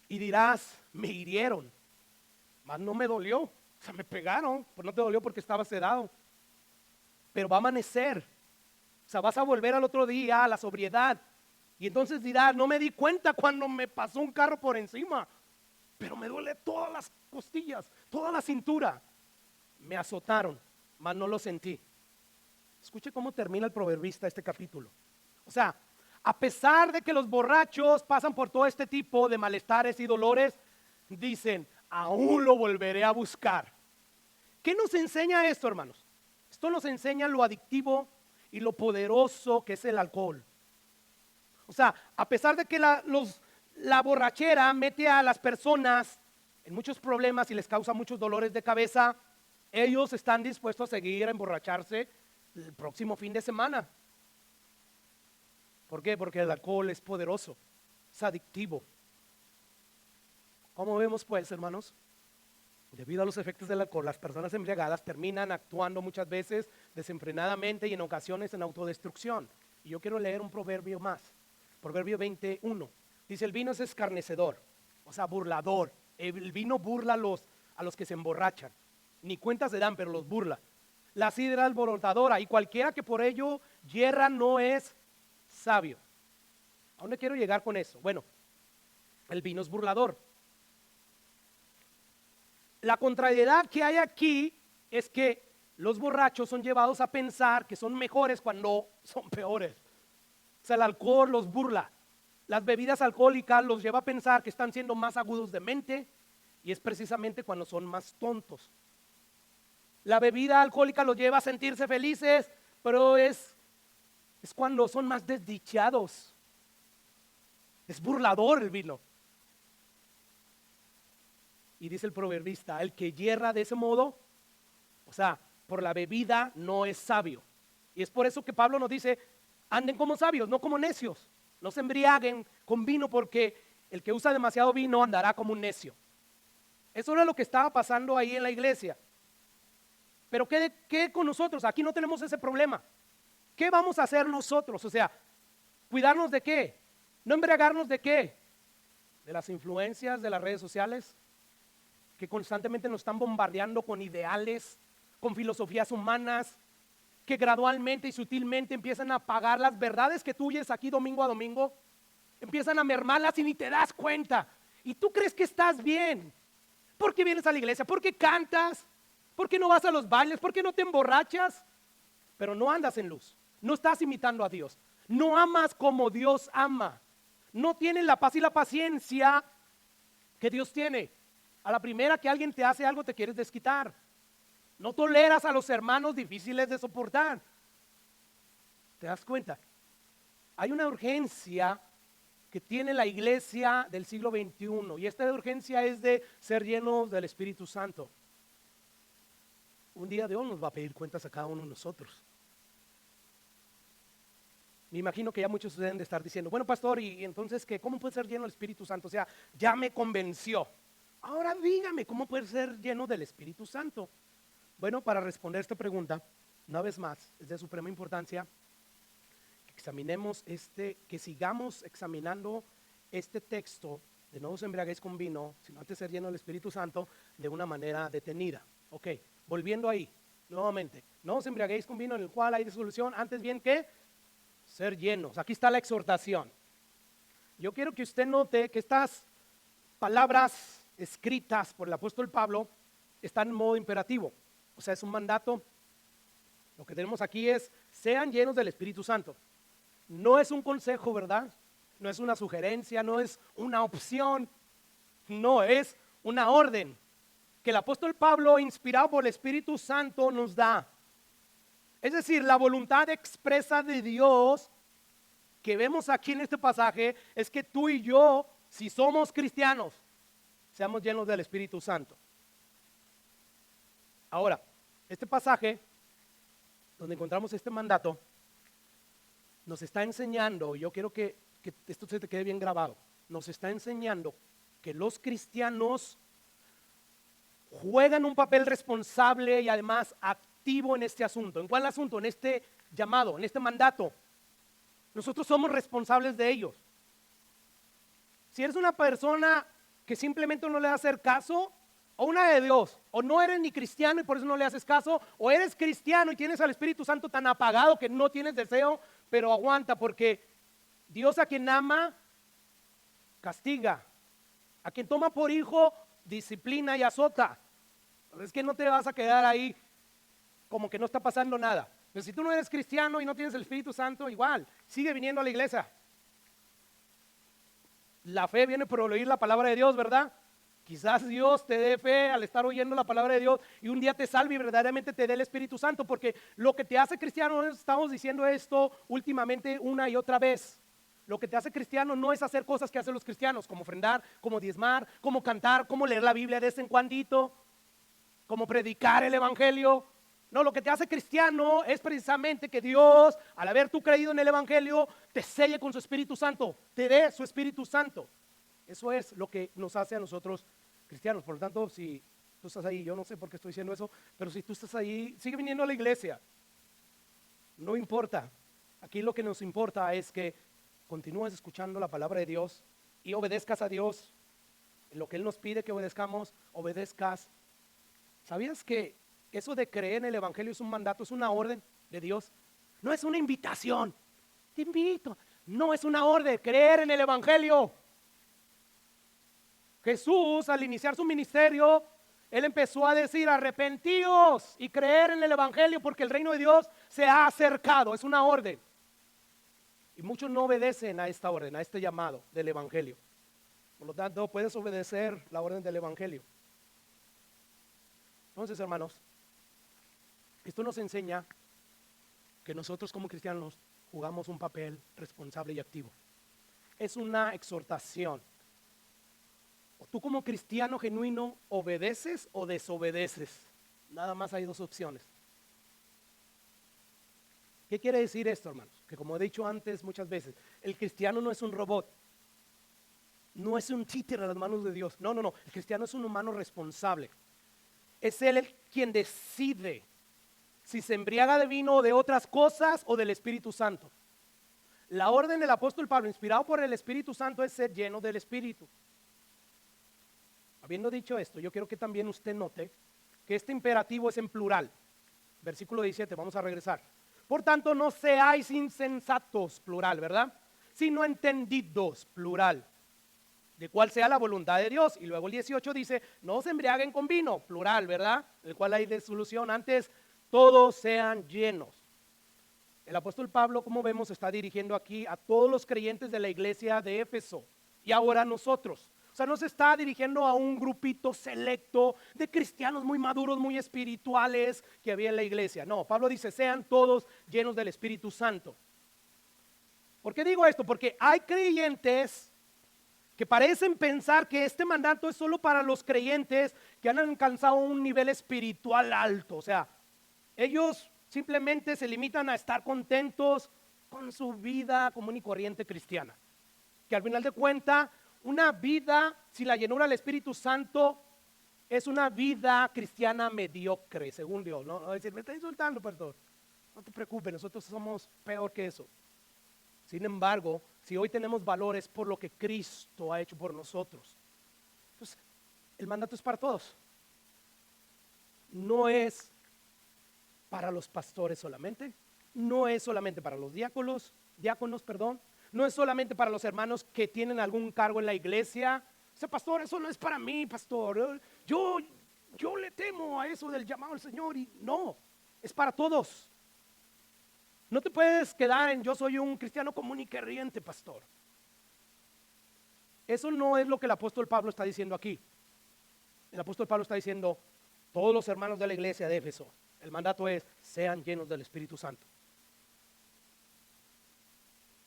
Y dirás, me hirieron, mas no me dolió. O sea, me pegaron, pues no te dolió porque estaba sedado. Pero va a amanecer. O sea, vas a volver al otro día a la sobriedad. Y entonces dirás, no me di cuenta cuando me pasó un carro por encima, pero me duele todas las costillas, toda la cintura. Me azotaron, mas no lo sentí. Escuche cómo termina el proverbista este capítulo. O sea, a pesar de que los borrachos pasan por todo este tipo de malestares y dolores, dicen, aún lo volveré a buscar. ¿Qué nos enseña esto, hermanos? Esto nos enseña lo adictivo y lo poderoso que es el alcohol. O sea, a pesar de que la borrachera mete a las personas en muchos problemas y les causa muchos dolores de cabeza, ellos están dispuestos a seguir a emborracharse el próximo fin de semana. ¿Por qué? Porque el alcohol es poderoso, es adictivo. ¿Cómo vemos pues, hermanos? Debido a los efectos del alcohol, las personas embriagadas terminan actuando muchas veces desenfrenadamente y en ocasiones en autodestrucción. Y yo quiero leer un proverbio más. Proverbio 21. Dice, el vino es escarnecedor, o sea, burlador. El vino burla a los que se emborrachan. Ni cuenta se dan, pero los burla. La sidra alborotadora, y cualquiera que por ello yerra no es sabio. ¿A dónde quiero llegar con eso? Bueno, el vino es burlador. La contrariedad que hay aquí es que los borrachos son llevados a pensar que son mejores cuando son peores. O sea, el alcohol los burla. Las bebidas alcohólicas los lleva a pensar que están siendo más agudos de mente y es precisamente cuando son más tontos. La bebida alcohólica los lleva a sentirse felices, pero es cuando son más desdichados. Es burlador el vino. Y dice el proverbista, el que yerra de ese modo, o sea, por la bebida no es sabio. Y es por eso que Pablo nos dice, anden como sabios, no como necios. No se embriaguen con vino porque el que usa demasiado vino andará como un necio. Eso era lo que estaba pasando ahí en la iglesia. Pero ¿qué con nosotros? Aquí no tenemos ese problema. ¿Qué vamos a hacer nosotros? O sea, ¿cuidarnos de qué? ¿No embriagarnos de qué? ¿De las influencias de las redes sociales? que constantemente nos están bombardeando con ideales, con filosofías humanas, que gradualmente y sutilmente empiezan a apagar las verdades que tú oyes aquí domingo a domingo, empiezan a mermarlas y ni te das cuenta. Y tú crees que estás bien. ¿Por qué vienes a la iglesia? ¿Por qué cantas? ¿Por qué no vas a los bailes? ¿Por qué no te emborrachas? Pero no andas en luz, no estás imitando a Dios, no amas como Dios ama, no tienes la paz y la paciencia que Dios tiene. A la primera que alguien te hace algo te quieres desquitar. No toleras a los hermanos difíciles de soportar. ¿Te das cuenta? Hay una urgencia que tiene la iglesia del siglo XXI y esta urgencia es de ser llenos del Espíritu Santo. Un día Dios nos va a pedir cuentas a cada uno de nosotros. Me imagino que ya muchos deben de estar diciendo, bueno, pastor, ¿y entonces qué? ¿Cómo puede ser lleno del Espíritu Santo? O sea, ya me convenció. Ahora dígame, ¿cómo puede ser lleno del Espíritu Santo? Bueno, para responder esta pregunta, una vez más, es de suprema importancia que sigamos examinando este texto de no os embriaguéis con vino, sino antes ser lleno del Espíritu Santo de una manera detenida. Ok, volviendo ahí, nuevamente, no os embriaguéis con vino en el cual hay disolución, antes bien que ser llenos. Aquí está la exhortación. Yo quiero que usted note que estas palabras escritas por el apóstol Pablo están en modo imperativo. O sea, es un mandato. Lo que tenemos aquí es, sean llenos del Espíritu Santo. No es un consejo, ¿verdad? No es una sugerencia, no es una opción. No, es una orden que el apóstol Pablo, inspirado por el Espíritu Santo, nos da. Es decir, la voluntad expresa de Dios que vemos aquí en este pasaje es que tú y yo, si somos cristianos, seamos llenos del Espíritu Santo. Ahora, este pasaje, donde encontramos este mandato, nos está enseñando, yo quiero que esto se te quede bien grabado, nos está enseñando que los cristianos juegan un papel responsable y además activo en este asunto. ¿En cuál asunto? En este llamado, en este mandato. Nosotros somos responsables de ellos. Si eres una persona que simplemente no le da hacer caso, o una de Dios, o no eres ni cristiano y por eso no le haces caso, o eres cristiano y tienes al Espíritu Santo tan apagado que no tienes deseo, pero aguanta, porque Dios a quien ama, castiga. A quien toma por hijo, disciplina y azota. Es que no te vas a quedar ahí como que no está pasando nada. Pero si tú no eres cristiano y no tienes el Espíritu Santo, igual, sigue viniendo a la iglesia. La fe viene por oír la palabra de Dios, ¿verdad? Quizás Dios te dé fe al estar oyendo la palabra de Dios y un día te salve y verdaderamente te dé el Espíritu Santo, porque lo que te hace cristiano, estamos diciendo esto últimamente una y otra vez, lo que te hace cristiano no es hacer cosas que hacen los cristianos, como ofrendar, como diezmar, como cantar, como leer la Biblia de vez en cuandito, como predicar el Evangelio. No, lo que te hace cristiano es precisamente que Dios, al haber tú creído en el Evangelio, te selle con su Espíritu Santo, te dé su Espíritu Santo. Eso es lo que nos hace a nosotros cristianos. Por lo tanto, si tú estás ahí, yo no sé por qué estoy diciendo eso, pero si tú estás ahí, sigue viniendo a la iglesia. No importa. Aquí lo que nos importa es que continúes escuchando la palabra de Dios y obedezcas a Dios. En lo que Él nos pide que obedezcamos, obedezcas. ¿Sabías que eso de creer en el Evangelio es un mandato, es una orden de Dios? No es una invitación. Te invito. No es una orden, creer en el Evangelio. Jesús, al iniciar su ministerio, Él empezó a decir, arrepentíos y creer en el Evangelio porque el reino de Dios se ha acercado. Es una orden. Y muchos no obedecen a esta orden, a este llamado del Evangelio. Por lo tanto, puedes obedecer la orden del Evangelio. Entonces, hermanos, esto nos enseña que nosotros como cristianos jugamos un papel responsable y activo. Es una exhortación. O tú como cristiano genuino obedeces o desobedeces. Nada más hay dos opciones. ¿Qué quiere decir esto, hermanos? Que como he dicho antes muchas veces, el cristiano no es un robot. No es un títere a las manos de Dios. No. El cristiano es un humano responsable. Es él quien decide si se embriaga de vino o de otras cosas o del Espíritu Santo. La orden del apóstol Pablo, inspirado por el Espíritu Santo, es ser lleno del Espíritu. Habiendo dicho esto, yo quiero que también usted note que este imperativo es en plural. Versículo 17, vamos a regresar. Por tanto, no seáis insensatos, plural, ¿verdad? Sino entendidos, plural, de cuál sea la voluntad de Dios. Y luego el 18 dice, no se embriaguen con vino, plural, ¿verdad? El cual hay disolución, antes todos sean llenos. El apóstol Pablo, como vemos, está dirigiendo aquí a todos los creyentes de la iglesia de Éfeso y ahora a nosotros. O sea, no se está dirigiendo a un grupito selecto de cristianos muy maduros, muy espirituales que había en la iglesia. No, Pablo dice, sean todos llenos del Espíritu Santo. ¿Por qué digo esto? Porque hay creyentes que parecen pensar que este mandato es solo para los creyentes que han alcanzado un nivel espiritual alto. O sea, ellos simplemente se limitan a estar contentos con su vida común y corriente cristiana. Que al final de cuentas, una vida sin la llenura del Espíritu Santo es una vida cristiana mediocre, según Dios. No decir, me está insultando, pastor. No te preocupes, nosotros somos peor que eso. Sin embargo, si hoy tenemos valores por lo que Cristo ha hecho por nosotros, entonces el mandato es para todos. No es para los pastores solamente, no es solamente para los diáconos, no es solamente para los hermanos que tienen algún cargo en la iglesia. O sea, pastor, eso no es para mí, pastor. Yo le temo a eso del llamado al Señor y no, es para todos. No te puedes quedar en yo soy un cristiano común y corriente, pastor. Eso no es lo que el apóstol Pablo está diciendo aquí. El apóstol Pablo está diciendo, todos los hermanos de la iglesia de Éfeso, el mandato es, sean llenos del Espíritu Santo.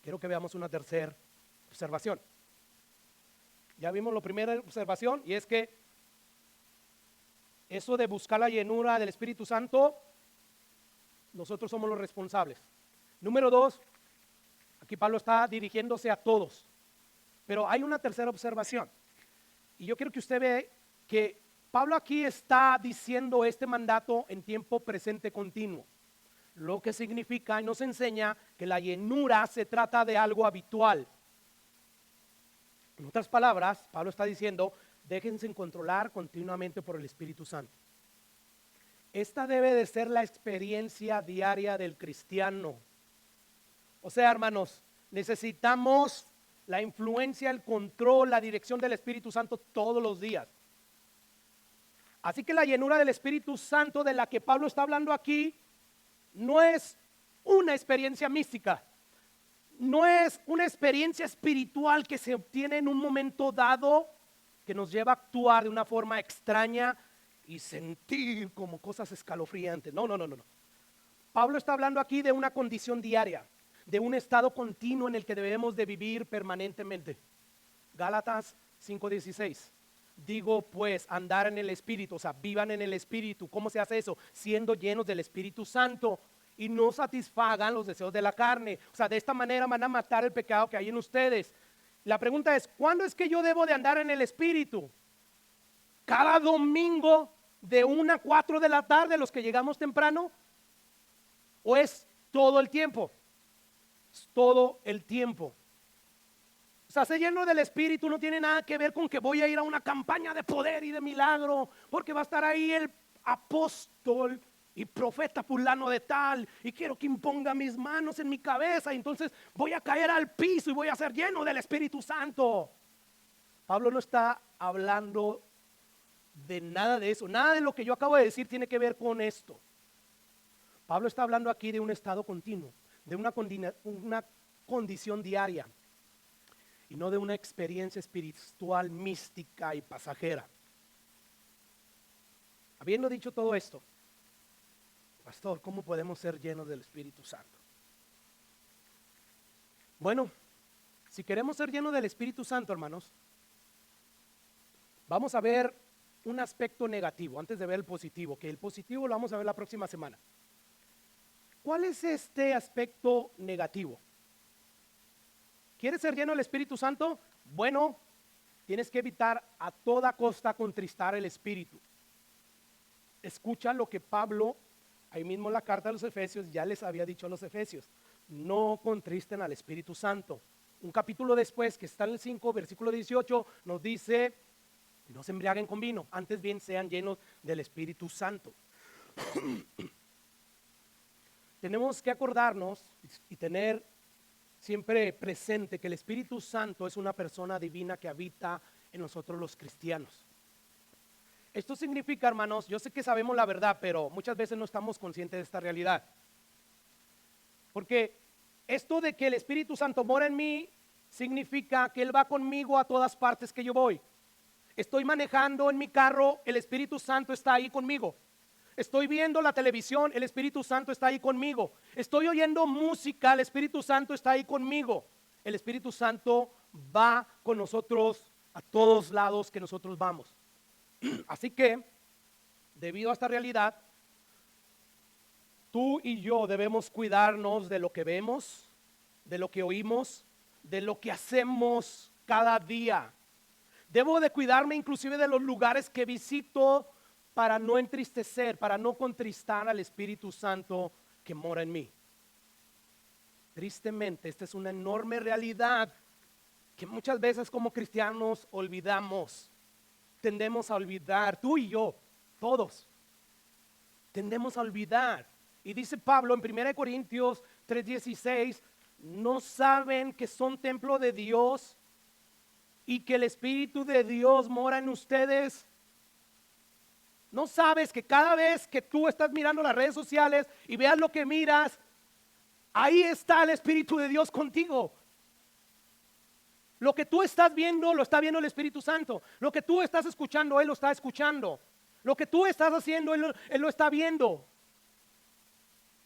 Quiero que veamos una tercera observación. Ya vimos la primera observación y es que eso de buscar la llenura del Espíritu Santo, nosotros somos los responsables. Número 2, aquí Pablo está dirigiéndose a todos, pero hay una tercera observación. Y yo quiero que usted vea que Pablo aquí está diciendo este mandato en tiempo presente continuo, lo que significa y nos enseña que la llenura se trata de algo habitual. En otras palabras, Pablo está diciendo, déjense controlar continuamente por el Espíritu Santo. Esta debe de ser la experiencia diaria del cristiano. O sea, hermanos, necesitamos la influencia, el control, la dirección del Espíritu Santo todos los días. Así que la llenura del Espíritu Santo de la que Pablo está hablando aquí no es una experiencia mística, no es una experiencia espiritual que se obtiene en un momento dado que nos lleva a actuar de una forma extraña y sentir como cosas escalofriantes. No. Pablo está hablando aquí de una condición diaria, de un estado continuo en el que debemos de vivir permanentemente. Gálatas 5:16. Digo pues, andar en el Espíritu, o sea, vivan en el Espíritu. ¿Cómo se hace eso? Siendo llenos del Espíritu Santo y no satisfagan los deseos de la carne. O sea, de esta manera van a matar el pecado que hay en ustedes. La pregunta es, ¿cuándo es que yo debo de andar en el Espíritu? ¿Cada domingo de 1 a 4 de la tarde, los que llegamos temprano? ¿O es todo el tiempo? Es todo el tiempo. O sea, ser lleno del Espíritu no tiene nada que ver con que voy a ir a una campaña de poder y de milagro, porque va a estar ahí el apóstol y profeta fulano de tal, y quiero que imponga mis manos en mi cabeza, y entonces voy a caer al piso y voy a ser lleno del Espíritu Santo. Pablo no está hablando de nada de eso, nada de lo que yo acabo de decir tiene que ver con esto. Pablo está hablando aquí de un estado continuo, de una condición diaria, y no de una experiencia espiritual mística y pasajera. Habiendo dicho todo esto, pastor, ¿cómo podemos ser llenos del Espíritu Santo? Bueno, si queremos ser llenos del Espíritu Santo, hermanos, vamos a ver un aspecto negativo antes de ver el positivo, que el positivo lo vamos a ver la próxima semana. ¿Cuál es este aspecto negativo? ¿Quieres ser lleno del Espíritu Santo? Bueno, tienes que evitar a toda costa contristar el Espíritu. Escucha lo que Pablo, ahí mismo en la carta de los Efesios, ya les había dicho a los Efesios. No contristen al Espíritu Santo. Un capítulo después, que está en el 5, versículo 18, nos dice, y no se embriaguen con vino, antes bien sean llenos del Espíritu Santo. Tenemos que acordarnos y tener siempre presente que el Espíritu Santo es una persona divina que habita en nosotros los cristianos. Esto significa, hermanos, yo sé que sabemos la verdad, pero muchas veces no estamos conscientes de esta realidad. Porque esto de que el Espíritu Santo mora en mí significa que Él va conmigo a todas partes que yo voy. Estoy manejando en mi carro, el Espíritu Santo está ahí conmigo. Estoy viendo la televisión, el Espíritu Santo está ahí conmigo. Estoy oyendo música, el Espíritu Santo está ahí conmigo. El Espíritu Santo va con nosotros a todos lados que nosotros vamos. Así que, debido a esta realidad, tú y yo debemos cuidarnos de lo que vemos, de lo que oímos, de lo que hacemos cada día. Debo de cuidarme inclusive de los lugares que visito para no entristecer, para no contristar al Espíritu Santo que mora en mí. Tristemente, esta es una enorme realidad que muchas veces como cristianos olvidamos. Tendemos a olvidar, tú y yo, todos, tendemos a olvidar. Y dice Pablo en 1 Corintios 3:16, ¿no saben que son templo de Dios y que el Espíritu de Dios mora en ustedes? ¿No sabes que cada vez que tú estás mirando las redes sociales y veas lo que miras, ahí está el Espíritu de Dios contigo? Lo que tú estás viendo, lo está viendo el Espíritu Santo. Lo que tú estás escuchando, Él lo está escuchando. Lo que tú estás haciendo, Él lo está viendo.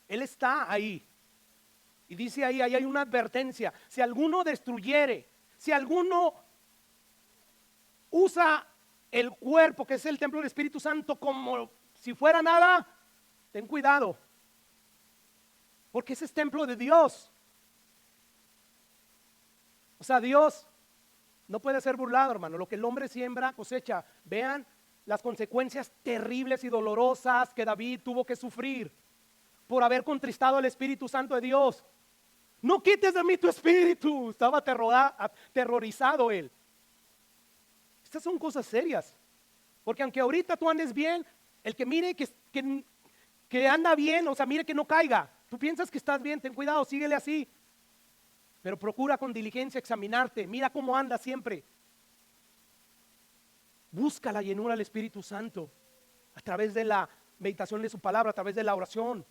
Él está ahí. Y dice ahí hay una advertencia. Si alguno destruyere, si alguno usa el cuerpo, que es el templo del Espíritu Santo, como si fuera nada, ten cuidado. Porque ese es templo de Dios. O sea, Dios no puede ser burlado, hermano. Lo que el hombre siembra, cosecha. Vean las consecuencias terribles y dolorosas que David tuvo que sufrir por haber contristado al Espíritu Santo de Dios. No quites de mí tu espíritu. Estaba aterrorizado él. Estas son cosas serias. Porque aunque ahorita tú andes bien, el que mire que anda bien, o sea, mire que no caiga. Tú piensas que estás bien, ten cuidado, síguele así. Pero procura con diligencia examinarte. Mira cómo anda siempre. Busca la llenura del Espíritu Santo a través de la meditación de su palabra, a través de la oración.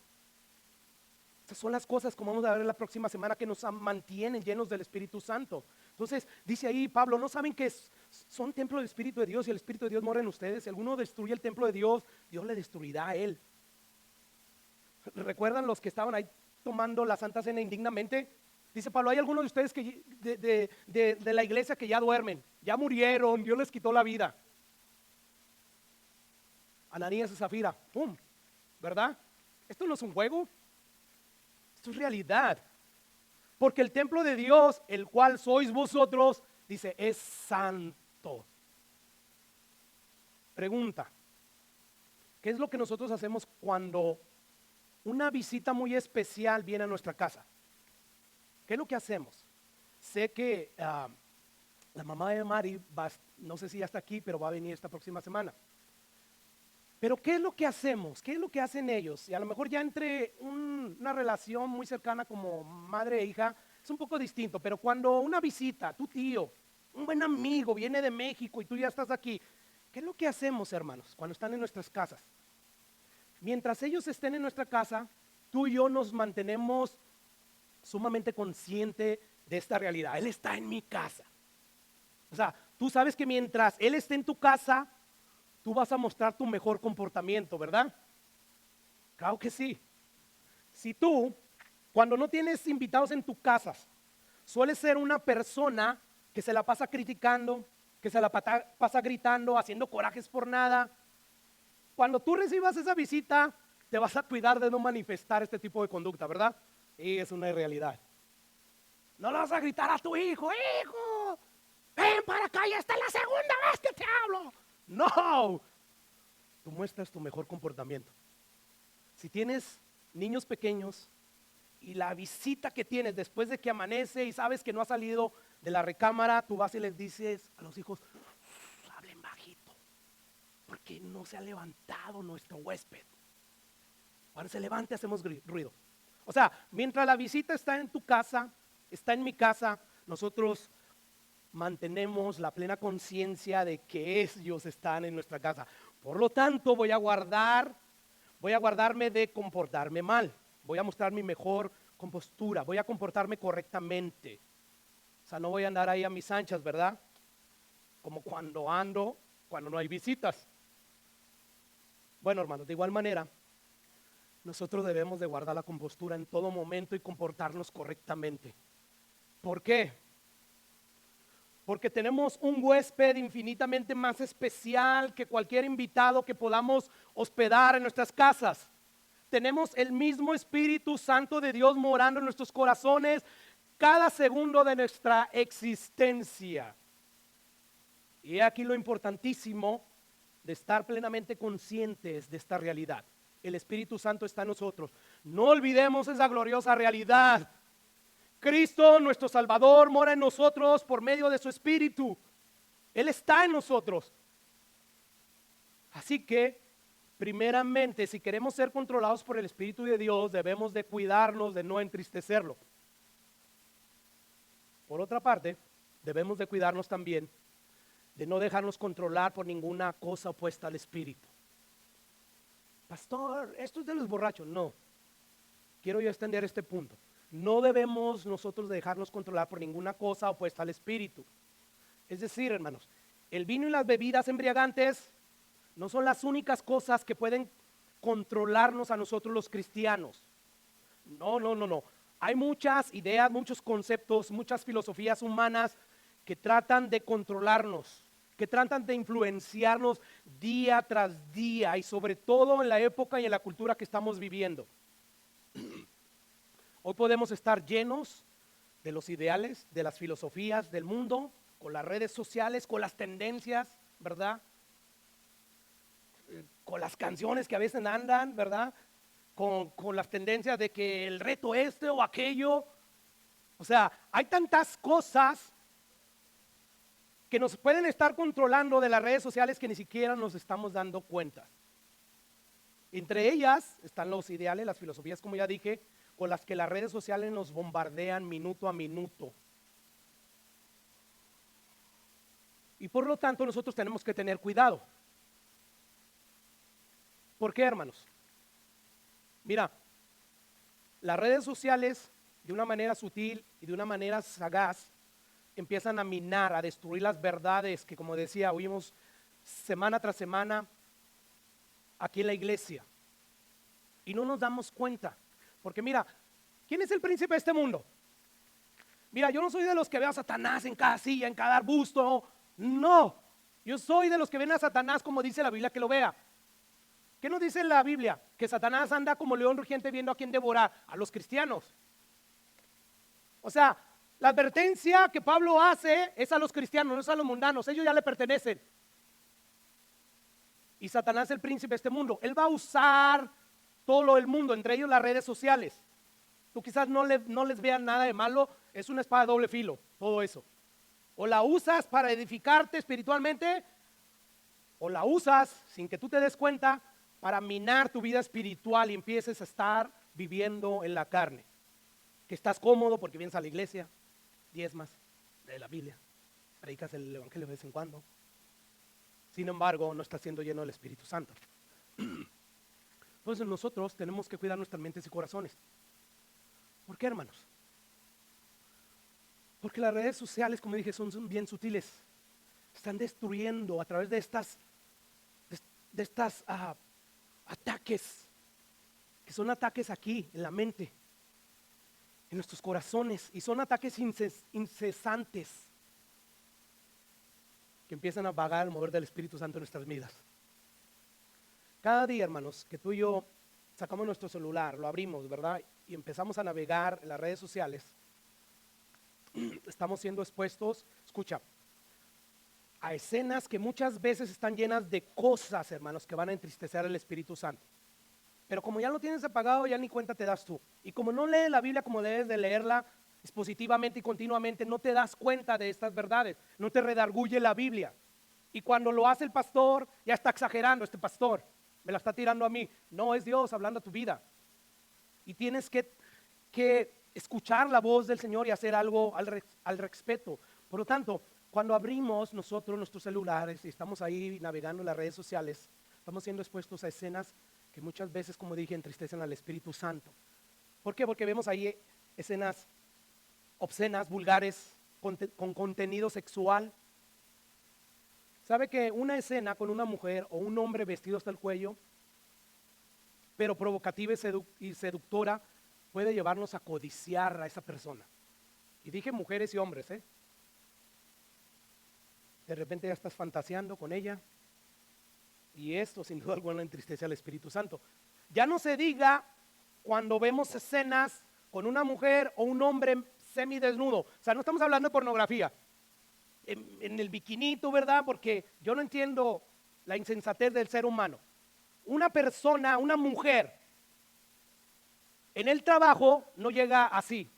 Estas son las cosas, como vamos a ver la próxima semana, que nos mantienen llenos del Espíritu Santo. Entonces dice ahí Pablo, ¿no saben que son templo del Espíritu de Dios y el Espíritu de Dios mora en ustedes? Si alguno destruye el templo de Dios, Dios le destruirá a él. ¿Recuerdan los que estaban ahí tomando la Santa Cena indignamente? Dice Pablo, hay algunos de ustedes que de la iglesia que ya duermen, ya murieron, Dios les quitó la vida. Ananías y Zafira, ¡pum! ¿Verdad? Esto no es un juego, esto es realidad. Porque el templo de Dios, el cual sois vosotros, dice, es santo. Pregunta, ¿qué es lo que nosotros hacemos cuando una visita muy especial viene a nuestra casa? ¿Qué es lo que hacemos? Sé que la mamá de Mari, no sé si ya está aquí, pero va a venir esta próxima semana. Pero ¿qué es lo que hacemos? ¿Qué es lo que hacen ellos? Y a lo mejor ya entre una relación muy cercana como madre e hija, es un poco distinto. Pero cuando una visita, tu tío, un buen amigo viene de México y tú ya estás aquí, ¿qué es lo que hacemos, hermanos, cuando están en nuestras casas? Mientras ellos estén en nuestra casa, tú y yo nos mantenemos sumamente conscientes de esta realidad. Él está en mi casa. O sea, tú sabes que mientras Él esté en tu casa, tú vas a mostrar tu mejor comportamiento, ¿verdad? Claro que sí. Si tú, cuando no tienes invitados en tu casa, sueles ser una persona que se la pasa criticando, que se la pasa gritando, haciendo corajes por nada, cuando tú recibas esa visita, te vas a cuidar de no manifestar este tipo de conducta, ¿verdad? Y es una realidad. No le vas a gritar a tu hijo, hijo, ven para acá, ya está la segunda vez que te hablo. No, tú muestras tu mejor comportamiento. Si tienes niños pequeños y la visita que tienes después de que amanece y sabes que no ha salido de la recámara, tú vas y les dices a los hijos, hablen bajito. Porque no se ha levantado nuestro huésped. Cuando se levante hacemos ruido. O sea, mientras la visita está en tu casa, está en mi casa, nosotros mantenemos la plena conciencia de que ellos están en nuestra casa. Por lo tanto, voy a guardarme de comportarme mal. Voy a mostrar mi mejor compostura, voy a comportarme correctamente. O sea, no voy a andar ahí a mis anchas, ¿verdad? Como cuando no hay visitas. Bueno, hermanos, de igual manera, nosotros debemos de guardar la compostura en todo momento y comportarnos correctamente. ¿Por qué? Porque tenemos un huésped infinitamente más especial que cualquier invitado que podamos hospedar en nuestras casas. Tenemos el mismo Espíritu Santo de Dios morando en nuestros corazones cada segundo de nuestra existencia. Y aquí lo importantísimo de estar plenamente conscientes de esta realidad. El Espíritu Santo está en nosotros. No olvidemos esa gloriosa realidad. Cristo, nuestro Salvador, mora en nosotros por medio de su Espíritu. Él está en nosotros. Así que, primeramente, si queremos ser controlados por el Espíritu de Dios, debemos de cuidarnos de no entristecerlo. Por otra parte, debemos de cuidarnos también de no dejarnos controlar por ninguna cosa opuesta al Espíritu. Pastor, esto es de los borrachos. No, quiero yo extender este punto. No debemos nosotros dejarnos controlar por ninguna cosa opuesta al Espíritu. Es decir, hermanos, el vino y las bebidas embriagantes no son las únicas cosas que pueden controlarnos a nosotros los cristianos. No. Hay muchas ideas, muchos conceptos, muchas filosofías humanas que tratan de controlarnos, que tratan de influenciarnos día tras día y sobre todo en la época y en la cultura que estamos viviendo. Hoy podemos estar llenos de los ideales, de las filosofías del mundo, con las redes sociales, con las tendencias, ¿verdad? Con las canciones que a veces andan, ¿verdad? Con las tendencias de que el reto este o aquello. O sea, hay tantas cosas que nos pueden estar controlando de las redes sociales que ni siquiera nos estamos dando cuenta. Entre ellas están los ideales, las filosofías, como ya dije, con las que las redes sociales nos bombardean minuto a minuto. Y por lo tanto nosotros tenemos que tener cuidado. ¿Por qué, hermanos? Mira, las redes sociales de una manera sutil y de una manera sagaz empiezan a minar, a destruir las verdades que, como decía, oímos semana tras semana aquí en la iglesia. Y no nos damos cuenta. Porque mira, ¿quién es el príncipe de este mundo? Mira, yo no soy de los que veo a Satanás en cada silla, en cada arbusto. No, yo soy de los que ven a Satanás como dice la Biblia que lo vea. ¿Qué nos dice la Biblia? Que Satanás anda como león rugiente viendo a quién devorar, a los cristianos. O sea, la advertencia que Pablo hace es a los cristianos, no es a los mundanos, ellos ya le pertenecen. Y Satanás es el príncipe de este mundo. Él va a usar todo lo del mundo, entre ellos las redes sociales. Tú quizás no les veas nada de malo, es una espada de doble filo, todo eso. O la usas para edificarte espiritualmente, o la usas sin que tú te des cuenta para minar tu vida espiritual y empieces a estar viviendo en la carne. Que estás cómodo porque vienes a la iglesia, diezmas de la Biblia, predicas el evangelio de vez en cuando. Sin embargo, no estás siendo lleno del Espíritu Santo. Entonces nosotros tenemos que cuidar nuestras mentes y corazones. ¿Por qué, hermanos? Porque las redes sociales, como dije, son bien sutiles. Están destruyendo a través de estas ataques, que son ataques aquí, en la mente, en nuestros corazones, y son ataques incesantes que empiezan a vagar el mover del Espíritu Santo en nuestras vidas. Cada día, hermanos, que tú y yo sacamos nuestro celular, lo abrimos, ¿verdad? Y empezamos a navegar en las redes sociales, estamos siendo expuestos, escucha, a escenas que muchas veces están llenas de cosas, hermanos, que van a entristecer al Espíritu Santo. Pero como ya lo tienes apagado, ya ni cuenta te das tú. Y como no lees la Biblia como debes de leerla expositivamente y continuamente, no te das cuenta de estas verdades, no te redarguye la Biblia. Y cuando lo hace el pastor, ya está exagerando este pastor, me la está tirando a mí. No, es Dios hablando a tu vida. Y tienes que escuchar la voz del Señor y hacer algo al respecto. Por lo tanto, cuando abrimos nosotros nuestros celulares y estamos ahí navegando en las redes sociales, estamos siendo expuestos a escenas que muchas veces, como dije, entristecen al Espíritu Santo. ¿Por qué? Porque vemos ahí escenas obscenas, vulgares, con contenido sexual. ¿Sabe que una escena con una mujer o un hombre vestido hasta el cuello, pero provocativa y seductora, puede llevarnos a codiciar a esa persona? Y dije mujeres y hombres, ¿eh? De repente ya estás fantaseando con ella, y esto sin duda alguna entristece al Espíritu Santo. Ya no se diga cuando vemos escenas con una mujer o un hombre semidesnudo. O sea, no estamos hablando de pornografía. En el biquinito, ¿verdad? Porque yo no entiendo la insensatez del ser humano. Una persona, una mujer, en el trabajo no llega así.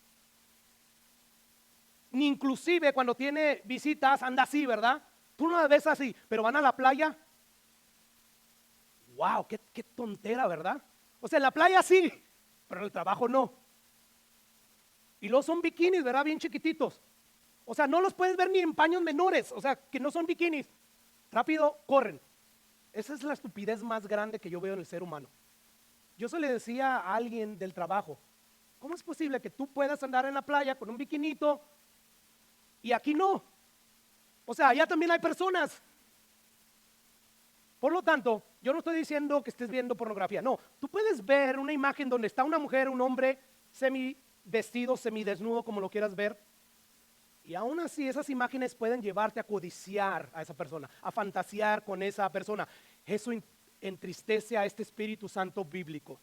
Ni inclusive cuando tiene visitas anda así, ¿verdad? Tú no la ves así, pero van a la playa. ¡Wow! ¡Qué tontera!, ¿verdad? O sea, en la playa sí, pero en el trabajo no. Y luego son bikinis, ¿verdad? Bien chiquititos. O sea, no los puedes ver ni en paños menores, o sea, que no son bikinis. Rápido, corren. Esa es la estupidez más grande que yo veo en el ser humano. Yo se le decía a alguien del trabajo, ¿cómo es posible que tú puedas andar en la playa con un bikinito y aquí no? O sea, allá también hay personas. Por lo tanto, yo no estoy diciendo que estés viendo pornografía. No, tú puedes ver una imagen donde está una mujer, un hombre semi vestido, semidesnudo, como lo quieras ver. Y aún así esas imágenes pueden llevarte a codiciar a esa persona, a fantasear con esa persona. Eso entristece a este Espíritu Santo bíblico.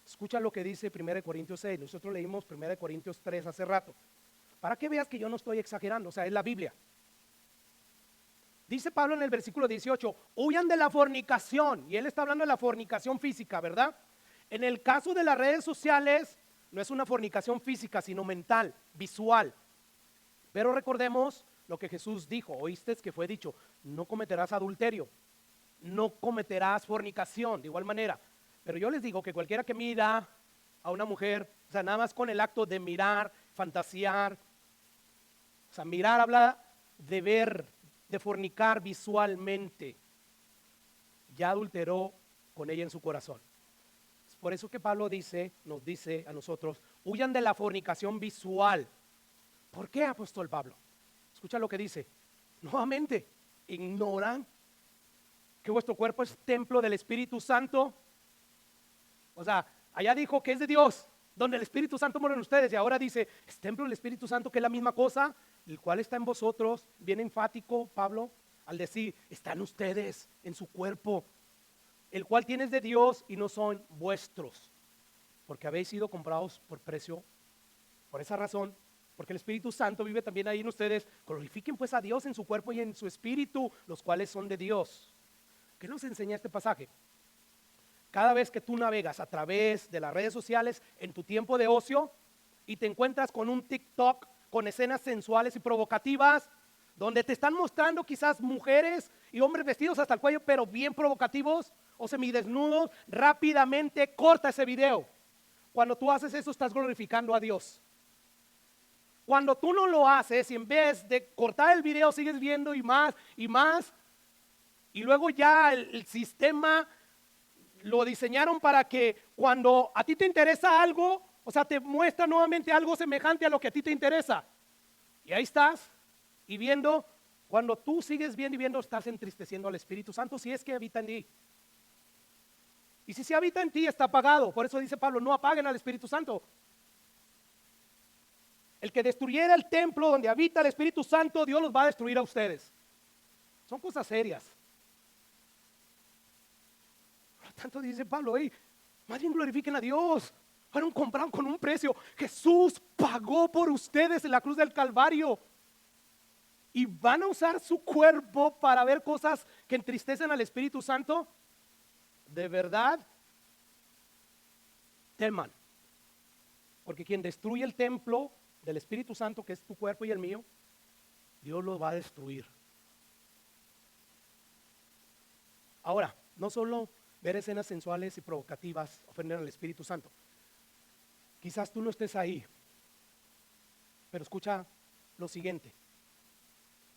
Escucha lo que dice 1 Corintios 6. Nosotros leímos 1 Corintios 3 hace rato. Para que veas que yo no estoy exagerando, o sea, es la Biblia. Dice Pablo en el versículo 18, huyan de la fornicación. Y él está hablando de la fornicación física, ¿verdad? En el caso de las redes sociales, no es una fornicación física, sino mental, visual. Pero recordemos lo que Jesús dijo, oíste que fue dicho, no cometerás adulterio, no cometerás fornicación, de igual manera. Pero yo les digo que cualquiera que mira a una mujer, o sea, nada más con el acto de mirar, fantasear, o sea, mirar habla de ver, de fornicar visualmente, ya adulteró con ella en su corazón. Es por eso que Pablo nos dice a nosotros, huyan de la fornicación visual. ¿Por qué, apóstol Pablo? Escucha lo que dice. Nuevamente, ignoran que vuestro cuerpo es templo del Espíritu Santo. O sea, allá dijo que es de Dios, donde el Espíritu Santo mora en ustedes. Y ahora dice, es templo del Espíritu Santo, que es la misma cosa, el cual está en vosotros. Bien enfático Pablo al decir, están ustedes en su cuerpo, el cual tienes de Dios y no son vuestros, porque habéis sido comprados por precio. Por esa razón, porque el Espíritu Santo vive también ahí en ustedes, glorifiquen pues a Dios en su cuerpo y en su espíritu, los cuales son de Dios. ¿Qué nos enseña este pasaje? Cada vez que tú navegas a través de las redes sociales en tu tiempo de ocio y te encuentras con un TikTok con escenas sensuales y provocativas, donde te están mostrando quizás mujeres y hombres vestidos hasta el cuello, pero bien provocativos o semidesnudos, rápidamente corta ese video. Cuando tú haces eso, estás glorificando a Dios. Cuando tú no lo haces y en vez de cortar el video sigues viendo y más y más, y luego ya el sistema lo diseñaron para que cuando a ti te interesa algo, o sea, te muestra nuevamente algo semejante a lo que a ti te interesa. Y ahí estás y viendo, cuando tú sigues viendo y viendo, estás entristeciendo al Espíritu Santo si es que habita en ti. Y si se habita en ti, está apagado. Por eso dice Pablo, no apaguen al Espíritu Santo. El que destruyera el templo donde habita el Espíritu Santo, Dios los va a destruir a ustedes. Son cosas serias. Por lo tanto dice Pablo, más bien glorifiquen a Dios. Fueron comprados con un precio. Jesús pagó por ustedes en la cruz del Calvario. Y van a usar su cuerpo para ver cosas que entristecen al Espíritu Santo. De verdad, teman. Porque quien destruye el templo del Espíritu Santo, que es tu cuerpo y el mío, Dios lo va a destruir. Ahora, no solo ver escenas sensuales y provocativas ofenden al Espíritu Santo. Quizás tú no estés ahí, pero escucha lo siguiente.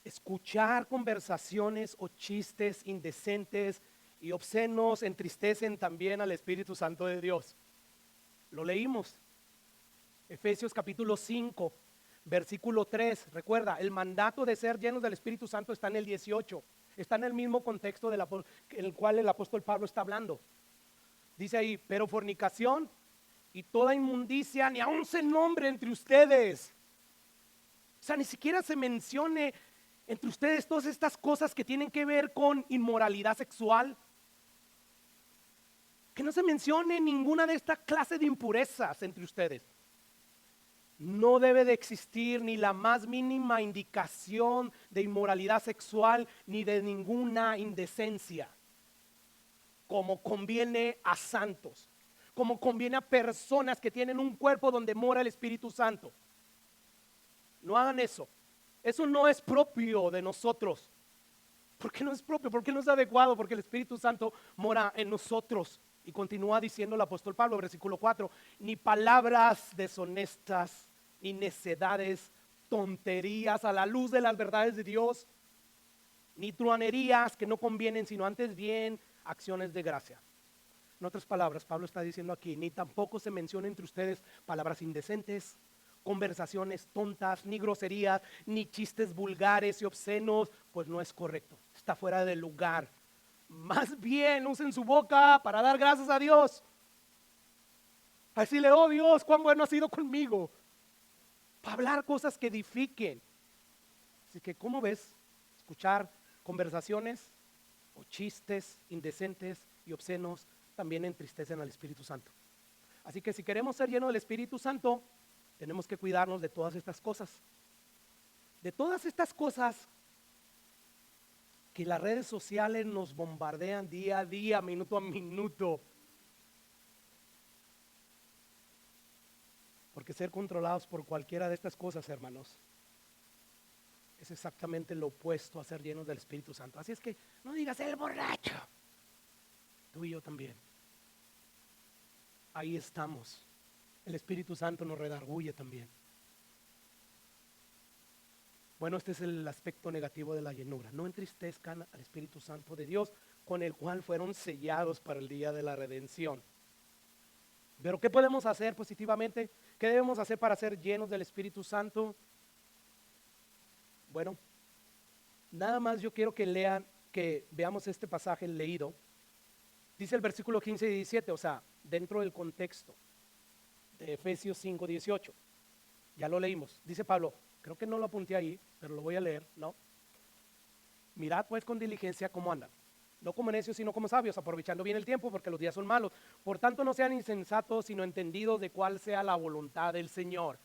Escuchar conversaciones o chistes indecentes y obscenos entristecen también al Espíritu Santo de Dios. Lo leímos. Efesios capítulo 5, versículo 3. Recuerda, el mandato de ser llenos del Espíritu Santo está en el 18. Está en el mismo contexto en el cual el apóstol Pablo está hablando. Dice ahí, pero fornicación y toda inmundicia ni aun se nombre entre ustedes. O sea, ni siquiera se mencione entre ustedes todas estas cosas que tienen que ver con inmoralidad sexual. Que no se mencione ninguna de esta clase de impurezas entre ustedes. No debe de existir ni la más mínima indicación de inmoralidad sexual ni de ninguna indecencia, como conviene a santos, como conviene a personas que tienen un cuerpo donde mora el Espíritu Santo. No hagan eso. Eso no es propio de nosotros. ¿Por qué no es propio? ¿Por qué no es adecuado? Porque el Espíritu Santo mora en nosotros. Y continúa diciendo el apóstol Pablo, versículo 4, ni palabras deshonestas, ni necedades, tonterías a la luz de las verdades de Dios, ni truanerías que no convienen, sino antes bien acciones de gracia. En otras palabras, Pablo está diciendo aquí, ni tampoco se menciona entre ustedes palabras indecentes, conversaciones tontas, ni groserías, ni chistes vulgares y obscenos, pues no es correcto, está fuera de lugar. Más bien usen su boca para dar gracias a Dios. Decirle, oh Dios, cuán bueno has sido conmigo. Para hablar cosas que edifiquen. Así que, ¿cómo ves? Escuchar conversaciones o chistes indecentes y obscenos también entristecen al Espíritu Santo. Así que si queremos ser llenos del Espíritu Santo, tenemos que cuidarnos de todas estas cosas. De todas estas cosas que las redes sociales nos bombardean día a día, minuto a minuto. Porque ser controlados por cualquiera de estas cosas, hermanos, es exactamente lo opuesto a ser llenos del Espíritu Santo. Así es que no digas el borracho. Tú y yo también. Ahí estamos. El Espíritu Santo nos redarguye también. Bueno, este es el aspecto negativo de la llenura. No entristezcan al Espíritu Santo de Dios, con el cual fueron sellados para el día de la redención. Pero ¿qué podemos hacer positivamente? ¿Qué debemos hacer para ser llenos del Espíritu Santo? Bueno, nada más yo quiero que lean, que veamos este pasaje leído. Dice el versículo 15 y 17, o sea, dentro del contexto de Efesios 5, 18. Ya lo leímos. Dice Pablo, creo que no lo apunté ahí, pero lo voy a leer, ¿no? Mirad pues con diligencia cómo andan, no como necios sino como sabios, aprovechando bien el tiempo porque los días son malos. Por tanto no sean insensatos sino entendidos de cuál sea la voluntad del Señor.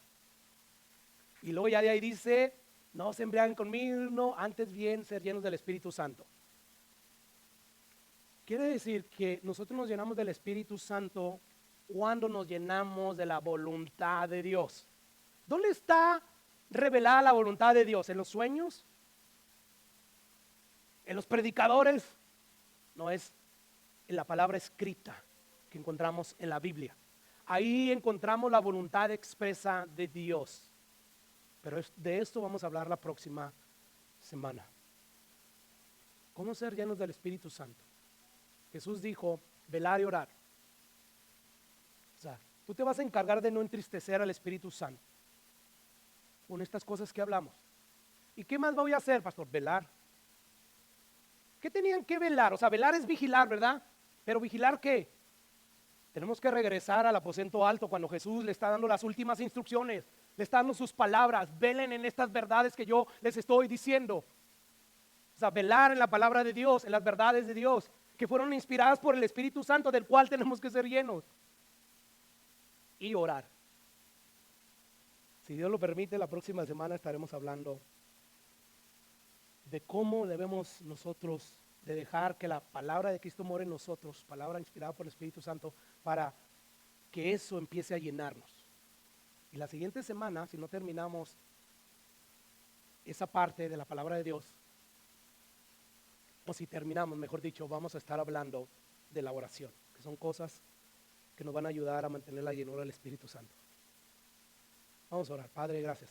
Y luego ya de ahí dice, no se embriaguen con vino, antes bien ser llenos del Espíritu Santo. Quiere decir que nosotros nos llenamos del Espíritu Santo cuando nos llenamos de la voluntad de Dios. ¿Dónde está revelada la voluntad de Dios? ¿En los sueños? ¿En los predicadores? No, es en la palabra escrita que encontramos en la Biblia. Ahí encontramos la voluntad expresa de Dios. Pero de esto vamos a hablar la próxima semana. ¿Cómo ser llenos del Espíritu Santo? Jesús dijo, velar y orar. O sea, tú te vas a encargar de no entristecer al Espíritu Santo con estas cosas que hablamos. ¿Y qué más voy a hacer, pastor? Velar. ¿Qué tenían que velar? O sea, velar es vigilar, ¿verdad? Pero ¿vigilar qué? Tenemos que regresar al aposento alto cuando Jesús le está dando las últimas instrucciones, le está dando sus palabras. Velen en estas verdades que yo les estoy diciendo. O sea, velar en la palabra de Dios, en las verdades de Dios, que fueron inspiradas por el Espíritu Santo, del cual tenemos que ser llenos. Y orar. Si Dios lo permite, la próxima semana estaremos hablando de cómo debemos nosotros de dejar que la palabra de Cristo more en nosotros, palabra inspirada por el Espíritu Santo, para que eso empiece a llenarnos. Y la siguiente semana, si no terminamos esa parte de la palabra de Dios, o si terminamos, mejor dicho, vamos a estar hablando de la oración, que son cosas que nos van a ayudar a mantener la llenura del Espíritu Santo. Vamos a orar. Padre, gracias.